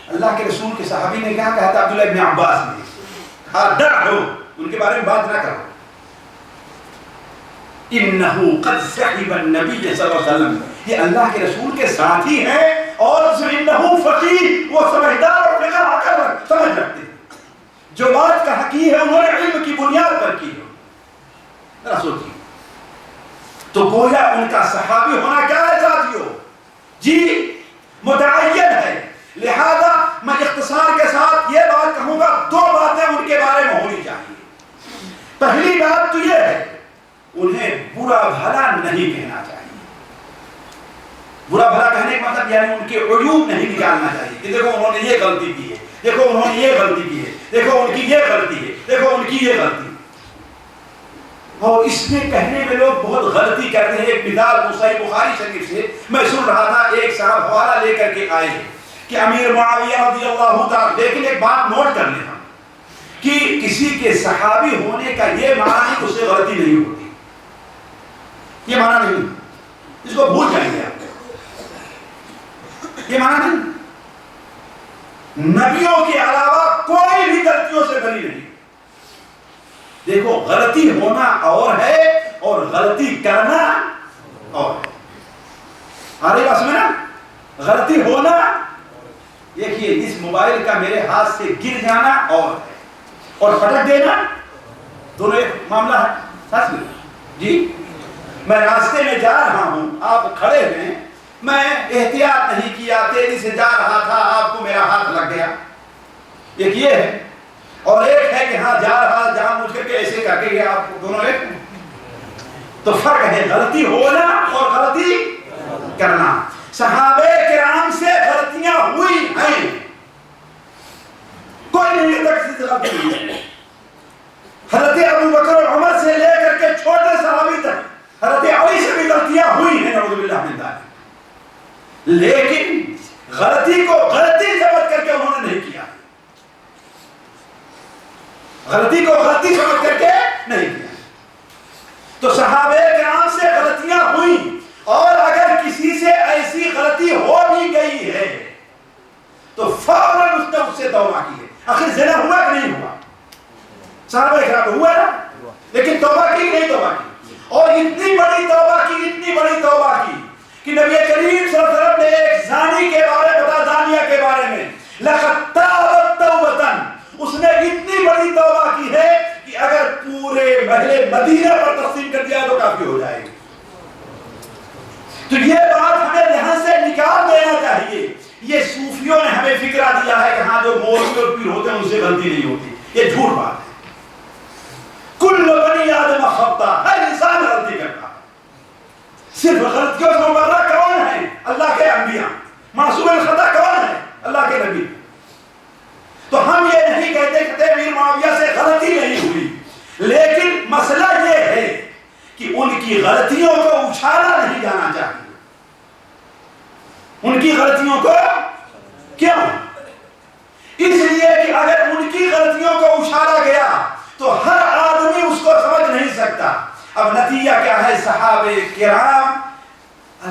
Speaker 3: اللہ کے رسول کے صحابی نے کہا، کہتا عبداللہ ابن عباس نے کہا دعو، ان کے بارے میں بات نہ کرو، انہو قد صحب النبی صلی اللہ علیہ وسلم، یہ اللہ کے رسول کے ساتھی ہیں، اور انہو فقیہ، وہ سمجھدار اور فقہ عقل سمجھ رکھتے ہیں، جو بات کہا کی ہے انہوں نے علم کی بنیاد پر کی ہے۔ رسول کی تو گویا ان کا صحابی ہونا کیا ہے ساتھیوں؟ جی متعین ہے۔ لہذا میں اختصار کے ساتھ یہ بات کہوں گا، دو باتیں ان کے بارے میں ہونی چاہیے۔ پہلی بات تو یہ ہے انہیں برا بھلا نہیں کہنا چاہیے۔ برا بھلا کہنے کا مطلب یعنی ان کے عیوب نہیں نکالنا چاہیے کہ دیکھو انہوں نے یہ غلطی کی ہے، دیکھو انہوں نے یہ غلطی کی ہے، دیکھو ان کی یہ غلطی ہے، دیکھو ان کی یہ غلطی ہے۔ اور اس میں کہنے میں لوگ بہت غلطی کرتے ہیں۔ ایک مثال صحیح بخاری شریف سے میں سن رہا تھا، ایک صاحب حوالہ لے کر کے آئے کہ امیر معاویہ رضی اللہ تعالیٰ، لیکن ایک بات نوٹ کر لیں کہ کسی کے صحابی ہونے کا یہ معنی نہیں کہ اس سے غلطی نہیں ہوتی، یہ معنی نہیں، اس کو بھول جائیں گے آپ، یہ معنی نہیں۔ نبیوں کے علاوہ کوئی بھی غلطیوں سے بری نہیں۔ دیکھو غلطی ہونا اور ہے اور غلطی کرنا اور ہے۔ آرہی بات سمجھنا؟ غلطی ہونا، دیکھیے اس موبائل کا میرے ہاتھ سے گر جانا اور ہے، اور پٹک دینا دونوں ایک معاملہ ہے۔ سچ میں جی میں راستے میں جا رہا ہوں، آپ کھڑے ہیں، میں احتیاط نہیں کیا، تیزی سے جا رہا تھا، آپ کو میرا ہاتھ لگ گیا، ایک یہ ہے، اور ایک ہے کہ ہاں جا رہا جان بوجھ کر کے ایسے کر کے گیا، آپ کو دونوں ایک۔ تو فرق ہے غلطی ہونا اور غلطی کرنا۔ صحابہ کرام سے غلطیاں ہوئی ہیں، کوئی نہیں تک سے غلطی ہوئی ہے۔ حضرت ابو بکر اور عمر سے لے کر کے چھوٹے صحابی تک حضرت علی سے بھی غلطیاں ہوئی ہیں، نعوذ باللہ من ذالک، لیکن غلطی کو غلطی سمجھ کر کے انہوں نے نہیں کیا، غلطی کو غلطی سمجھ کر کے نہیں کیا۔ تو صحابہ کرام سے غلطیاں ہوئی، اور اگر کسی سے ایسی غلطی ہو بھی گئی ہے تو فوراً اس نے اس سے توبہ کی ہے۔ آخر زنا ہوا کہ نہیں ہوا؟ صحابہ کرام ہوا نا، لیکن توبہ کی نہیں توبہ کی، اور اتنی بڑی توبہ کی، اتنی بڑی توبہ کی کہ نبی کریم صلی اللہ علیہ وسلم نے ایک زانی کے بارے بتا، زانیہ کے بارے میں لقد تابت توبۃ، اس نے اتنی بڑی توبہ کی ہے کہ اگر پورے محل مدینہ پر تقسیم کر دیا تو کافی ہو جائے گی۔ تو یہ بات ہمیں ذہن سے نکال دینا چاہیے۔ یہ صوفیوں نے ہمیں فکرہ دیا ہے کہ ہاں جو مولوی اور پیر ہوتے ہیں ان سے غلطی نہیں ہوتی، یہ جھوٹ بات ہے۔ کل بنی آدم خطا، ہر انسان غلطی کرتا ہے، صرف غلطیوں سے مبرہ کون ہے؟ اللہ کے انبیاء۔ معصوم الخطا کون ہے؟ اللہ کے نبی۔ تو ہم یہ نہیں کہتے کہ امیر معاویہ سے غلطی نہیں ہوئی، لیکن مسئلہ یہ ہے کہ ان کی غلطیوں کو اچھالا نہیں جانا چاہیے۔ ان کی غلطیوں کو کیوں؟ اس لیے کہ اگر ان کی غلطیوں کو اچھالا گیا تو ہر آدمی اس کو سمجھ نہیں سکتا۔ اب نتیجہ کیا ہے؟ صحابہ کرام،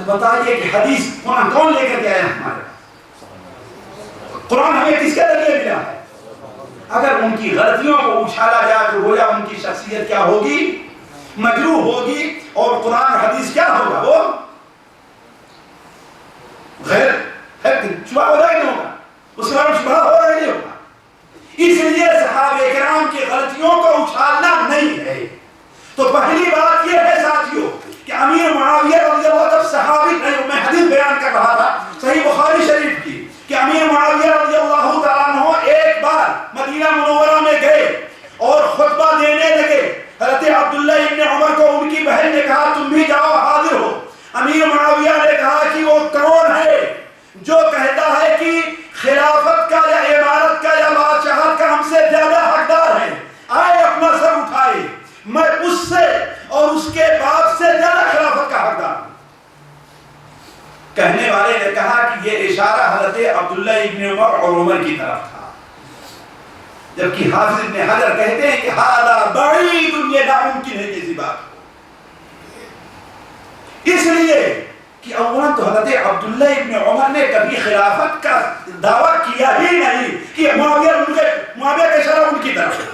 Speaker 3: بتائیے کہ حدیث قرآن کون لے کر کے آیا ہمارے پاس؟ قرآن ہمیں کس کے ذریعے ملا ہے؟ اگر ان کی غلطیوں کو اچھالا جائے تو گویا ان کی شخصیت کیا ہوگی؟ مجروح ہوگی، اور قرآن حدیث کیا ہوگا؟ وہ شبہ ہوگا ہی نہیں ہوگا، اس کے بارے میں شبہ ہوگا ہی نہیں ہوگا۔ اس لیے صحابہ کرام کی غلطیوں کو اچھالنا نہیں ہے۔ تو پہلی بات یہ ہے ساتھیوں کہ امیر معاویہ رضی اللہ عنہ صحابی نہیں، میں حدیث بیان کر رہا تھا صحیح بخاری شریف کی کہ امیر معاویہ رضی اللہ تعالیٰ عنہ ایک بار مدینہ منورہ میں گئے اور خطبہ دینے لگے۔ حضرت عبداللہ ابن عمر کو ان کی بہن نے کہا تم بھی جاؤ حاضر ہو۔ امیر معاویہ نے کہا کہ وہ کون ہے جو کہتا ہے کہ خلافت کا یا امارت کا یا بادشاہت کا ہم سے زیادہ حقدار ہے، آئے اپنا سر اٹھائے، میں اس سے اور اس کے باپ سے زیادہ خلافت کا حقدار ہوں۔ کہنے والے نے کہا کہ یہ اشارہ حضرت عبداللہ ابن عمر اور عمر کی طرف تھا، جبکہ حافظ ابن حجر کہتے ہیں کہ ہذا بعید، یہ ناممکن ہے کسی بات کو۔ اس لیے کہ اولاً تو حضرت عبداللہ ابن عمر نے کبھی خلافت کا دعویٰ کیا ہی نہیں کہ معاویہ کا اشارہ ان کی طرف ہے،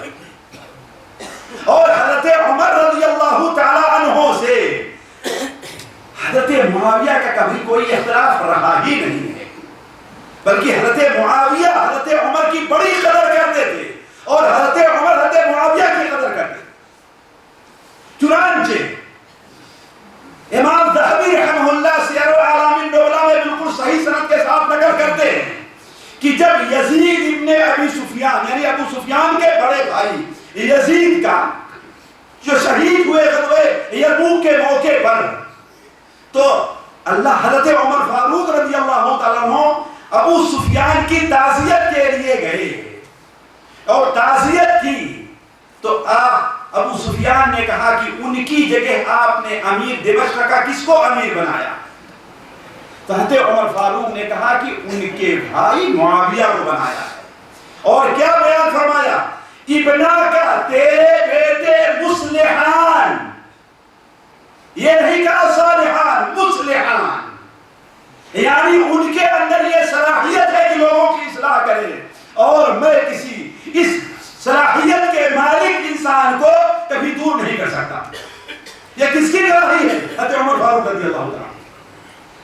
Speaker 3: اور حضرت عمر رضی اللہ تعالی عنہ سے حضرت معاویہ کا کبھی کوئی اختلاف رہا ہی نہیں ہے، بلکہ حضرت معاویہ حضرت عمر کی بڑی قدر کرتے تھے اور حضرت عمر حضرت معاویہ کی قدر کرتے تھے۔ چنانچہ امام ذہبی رحمہ اللہ سیر اعلام النبلاء میں بالکل صحیح سند کے ساتھ نقل کرتے ہیں کہ جب یزید ابن ابی سفیان یعنی ابو سفیان کے بڑے بھائی یزید کا جو شہید ہوئے غزوہ یرموک کے موقع پر، تو اللہ حضرت عمر فاروق رضی اللہ تعالیٰ عنہ ابو سفیان کی تعزیت کے لیے گئے اور تعزیت کی، تو آپ ابو سفیان نے کہا کہ ان کی جگہ آپ نے امیر دمشق کا کس کو امیر بنایا؟ تو حضرت عمر فاروق نے کہا کہ ان کے بھائی معاویہ کو بنایا ہے، اور کیا بیان فرمایا؟ ابنا کا تیرے بیٹے مصلحان، یہ نہیں کہا صالحان، مصلحان، یعنی ان کے اندر یہ صلاحیت ہے کہ لوگوں کی اصلاح کرے، اور میں کسی اس صلاحیت کے مالک انسان کو کبھی دور نہیں کر سکتا۔ یہ کس کی گواہی ہے؟ حضرت عمر فاروق رضی اللہ عنہ۔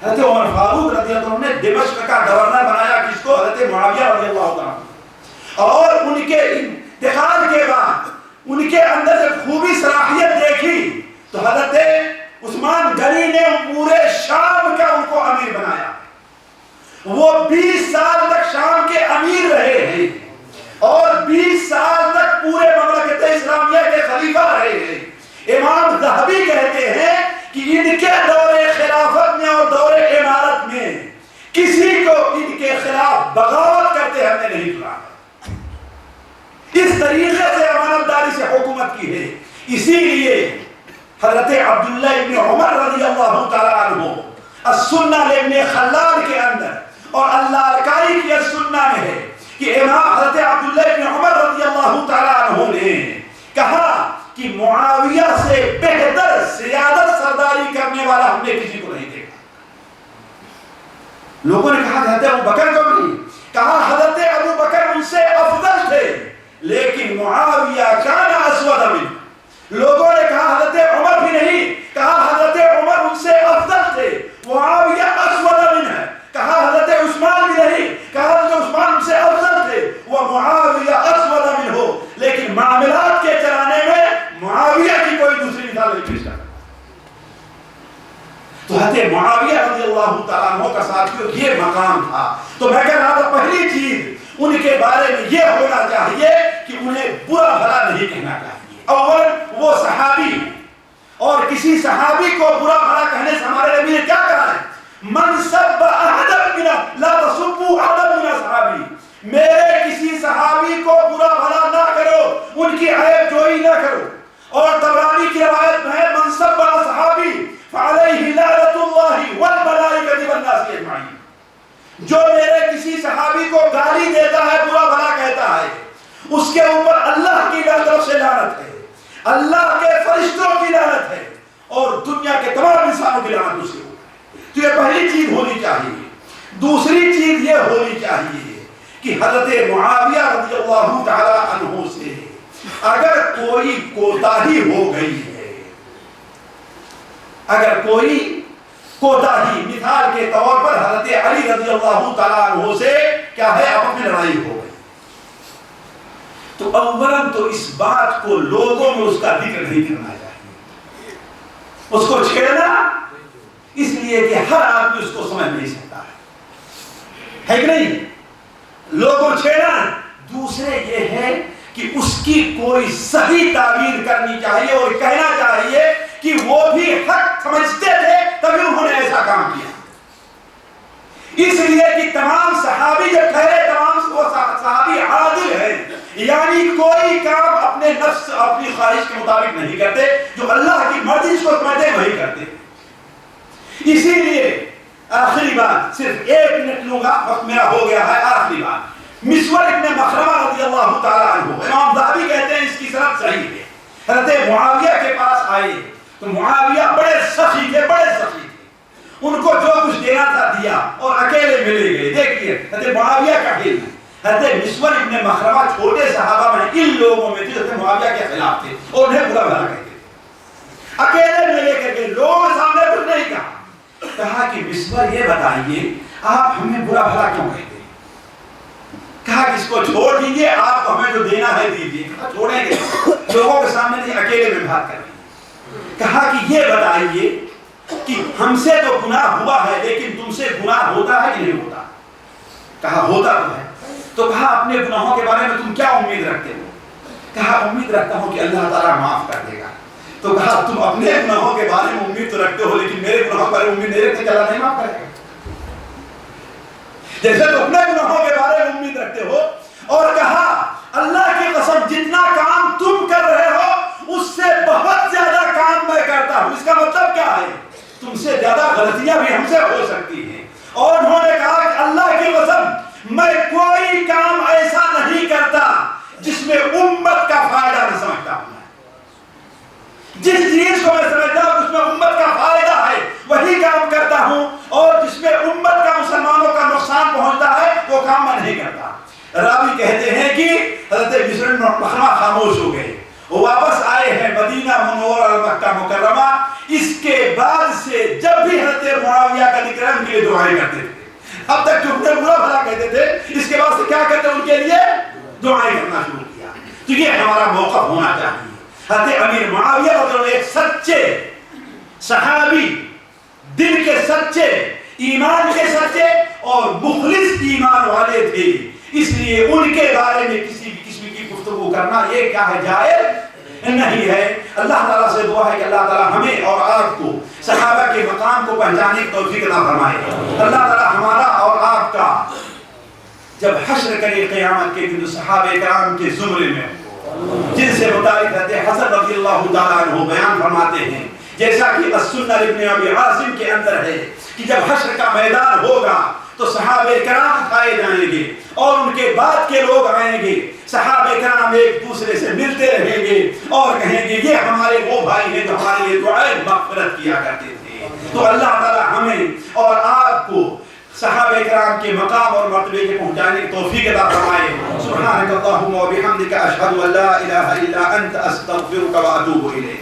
Speaker 3: حضرت عمر فاروق رضی اللہ عنہ نے دمشق کا گورنر بنایا کس کو؟ حضرت معاویہ رضی اللہ عنہ، اور ان کے انتقال کے بعد ان کے اندر جب خوبی صلاحیت دیکھی تو حضرت عثمان غنی نے پورے شام کا ان کو امیر بنایا۔ وہ 20 سال تک شام کے امیر رہے ہیں اور 20 سال تک پورے مملکت اسلامیہ کے خلیفہ رہے ہیں۔ امام ذہبی کہتے ہیں کہ ان کے دور خلافت میں اور دور امارت میں کسی کو ان کے خلاف بغاوت کرتے ہم نے نہیں سنا۔ اس طریقے سے امانتداری سے حکومت کی ہے۔ اسی لیے حضرت عبداللہ ابن عمر رضی اللہ تعالیٰ عنہ السنہ ابن خلال کے اندر اور اللہ الکائی کی السنہ میں ہے کہ امام حضرت عبداللہ ابن عمر رضی اللہ تعالیٰ عنہ نے کہا کہ معاویہ سے بہتر سیادت سرداری کرنے والا ہم نے کسی کو نہیں دیکھا۔ لوگوں نے کہا حضرت ابو بکر کو نہیں، کہا حضرت ابو بکر ان سے افضل تھے، لیکن معاویہ کان اسود منہ۔ لوگوں نے کہا حضرت عمر بھی نہیں، کہا حضرت عمر ان سے افضل تھے، معاویہ اسود منہ ہے۔ کہا حضرت عثمان بھی نہیں، کہا حضرت عثمان ان سے افضل تھے، وہ معاویہ اسود منہ ہو، لیکن معاملات کے چلانے میں معاویہ کی کوئی دوسری مثال نہیں پیش کرتا۔ تو حضرت معاویہ رضی اللہ تعالیٰ عنہ کا ساتھیوں یہ مقام تھا۔ تو میں کہہ رہا تھا پہلی چیز ان کے بارے میں یہ ہونا چاہیے کہ انہیں برا بھلا نہیں کہنا چاہیے۔ اول وہ صحابی ہیں اور کسی صحابی کو برا بھلا کہنے سے ہمارے نبی نے کیا کہا ہے؟ من سب احدا منا لا تسبوا احدا من صحابی، میرے کسی صحابی کو برا بھلا نہ کرو، ان کی عیب جوئی نہ کرو۔ اور طبرانی کی روایت میں ہے من سب صحابی فعلیہ لعنت اللہ والملائکۃ والناس اجمعین، جو میرے کسی صحابی کو گالی دیتا ہے، برا بھلا کہتا ہے، اس کے اوپر اللہ کی طرف سے لعنت ہے، اللہ کے فرشتوں کی لعنت ہے، اور دنیا کے تمام انسانوں کی لعنت اس کے اوپر ہے۔ تو یہ پہلی چیز ہونی چاہیے۔ دوسری چیز یہ ہونی چاہیے کہ حضرت معاویہ رضی اللہ تعالی عنہ سے اگر کوئی کوتاہی ہو گئی ہے، اگر کوئی کوتاہی مثال کے طور پر حضرت علی رضی اللہ تعالیٰ عنہ سے کیا ہے آپس میں لڑائی ہو گئی. تو اولاً تو اس بات کو لوگوں میں اس کا ذکر نہیں کرنا چاہیے، اس کو چھیڑنا، اس لیے کہ ہر آدمی اس کو سمجھ نہیں سکتا ہے کہ نہیں. لوگوں چھیڑنا. دوسرے یہ ہے کہ اس کی کوئی صحیح تعبیر کرنی چاہیے اور کہنا چاہیے کہ وہ بھی حق سمجھتے تھے تبھی انہوں نے ایسا کام کیا. اس لیے کہ تمام صحابی جب ٹھہرے تمام صحابی عادل ہیں، یعنی کوئی کام اپنے نفس اپنی خواہش کے مطابق نہیں کرتے، جو اللہ کی مرضی کو سمجھتے وہی کرتے. اسی لیے آخری بات صرف 1 منٹ لوں گا، وقت میرا ہو گیا ہے. آخری بات مسور ابن مخرمہ رضی اللہ تعالیٰ عنہ، امام ذہبی کہتے ہیں اس کی سند صحیح ہے. حضرت معاویہ کے پاس آئے تو معاویہ بڑے سخی تھے، ان کو جو کچھ دینا تھا دیا اور اکیلے ملے گئے. دیکھیے حضرت معاویہ کا علم، حضرت مسور ابن مخرمہ چھوٹے صحابہ میں ان لوگوں میں تھے حضرت معاویہ کے خلاف تھے اور انہیں برا بھلا کہتے تھے. اکیلے ملے کر کے لوگوں کے سامنے کچھ نہیں کہا کہ مسور یہ بتائیے آپ ہمیں برا بھلا کیوں کہتے ہیں؟ کہا کہ اس کو چھوڑ دیجئے، آپ کو ہمیں جو دینا ہے دیجئے. کہا چھوڑیں گے، لوگوں کے سامنے نہیں، اکیلے میں بات کر رہے ہیں. کہا کہ یہ بتائیے کہ ہم سے تو گناہ ہوا ہے لیکن تم سے گناہ ہوتا ہے کہ نہیں ہوتا؟ کہا ہوتا تو ہے. تو کہا اپنے گناہوں کے بارے میں تم کیا امید رکھتے ہو؟ کہا امید رکھتا ہوں کہ اللہ تعالیٰ معاف کر دے گا. تو کہا تم اپنے گناہوں کے بارے میں امید تو رکھتے ہو لیکن میرے گناہوں کے بارے میں امید نہیں رکھتے کہ اللہ نہیں معاف کرے گا. جیسے تم اپنے گناہوں کے بارے میں امید رکھتے ہو. اور کہا اللہ کی قسم جتنا کام تم کر رہے ہو اس سے بہت زیادہ کام میں کرتا ہوں. اس کا مطلب کیا ہے؟ تم سے زیادہ غلطیاں بھی ہم سے ہو سکتی ہیں. اور انہوں نے کہا کہ اللہ کی قسم میں کوئی کام ایسا نہیں کرتا جس میں امت کا فائدہ نہ سمجھتا ہوں. جس چیز کو میں سمجھتا ہوں اس میں امت کا فائدہ ہے وہی کام کرتا ہوں، اور جس میں امت کا مسلمانوں کا نقصان پہنچتا ہے وہ کام میں نہیں کرتا. راوی کہتے ہیں کہ حضرت مسور بن مخرمہ خاموش ہو گئے. وہ واپس آئے ہیں مدینہ منورہ اور مکہ مکرمہ. اس کے بعد سے جب بھی حضرت معاویہ کا ذکر ان کے لیے دعائیں کرتے تھے. اب تک جو انہیں برا بھلا کہتے تھے، اس کے بعد سے کیا کرتے ان کے لیے دعائیں کرنا شروع کیا. تو یہ ہمارا موقف ہونا چاہیے. حضرت امیر معاویہ رضی اللہ عنہ ایک سچے صحابی، دل کے سچے، ایمان کے سچے اور مخلص ایمان والے تھے. اس لیے ان کے بارے میں کسی بھی قسم کی گفتگو کرنا یہ کیا ہے؟ جائز نہیں ہے. اللہ تعالیٰ سے دعا ہے کہ اللہ تعالیٰ ہمیں اور آپ کو صحابہ کے مقام کو پہچانے کی توفیق عطا فرمائے. اللہ تعالیٰ ہمارا اور آپ کا جب حشر کرے قیامت کے دن صحابہ کرام کے زمرے میں جن سے متعلق حضرت حسن رضی اللہ تعالیٰ عنہ بیان فرماتے ہیں، جیسا کہ السنہ ابن ابی عاصم کے اندر ہے کہ جب حشر کا میدان ہوگا تو صحابہ کرام اٹھائے جائیں گے اور ان کے بعد کے لوگ آئیں گے. صحابہ کرام ایک دوسرے سے ملتے رہیں گے اور کہیں گے یہ ہمارے وہ بھائی ہیں جو ہمارے لیے دعائیں مغفرت کیا کرتے تھے. تو اللہ تعالیٰ ہمیں اور آپ کو صحابہ کرام کے مقام اور مرتبے کے پہنچانے کی توفیق عطا فرمائے. سبحانک اللہم و بحمدک اشہد ان لا الہ الا انت استغفرک و اتوب الیک.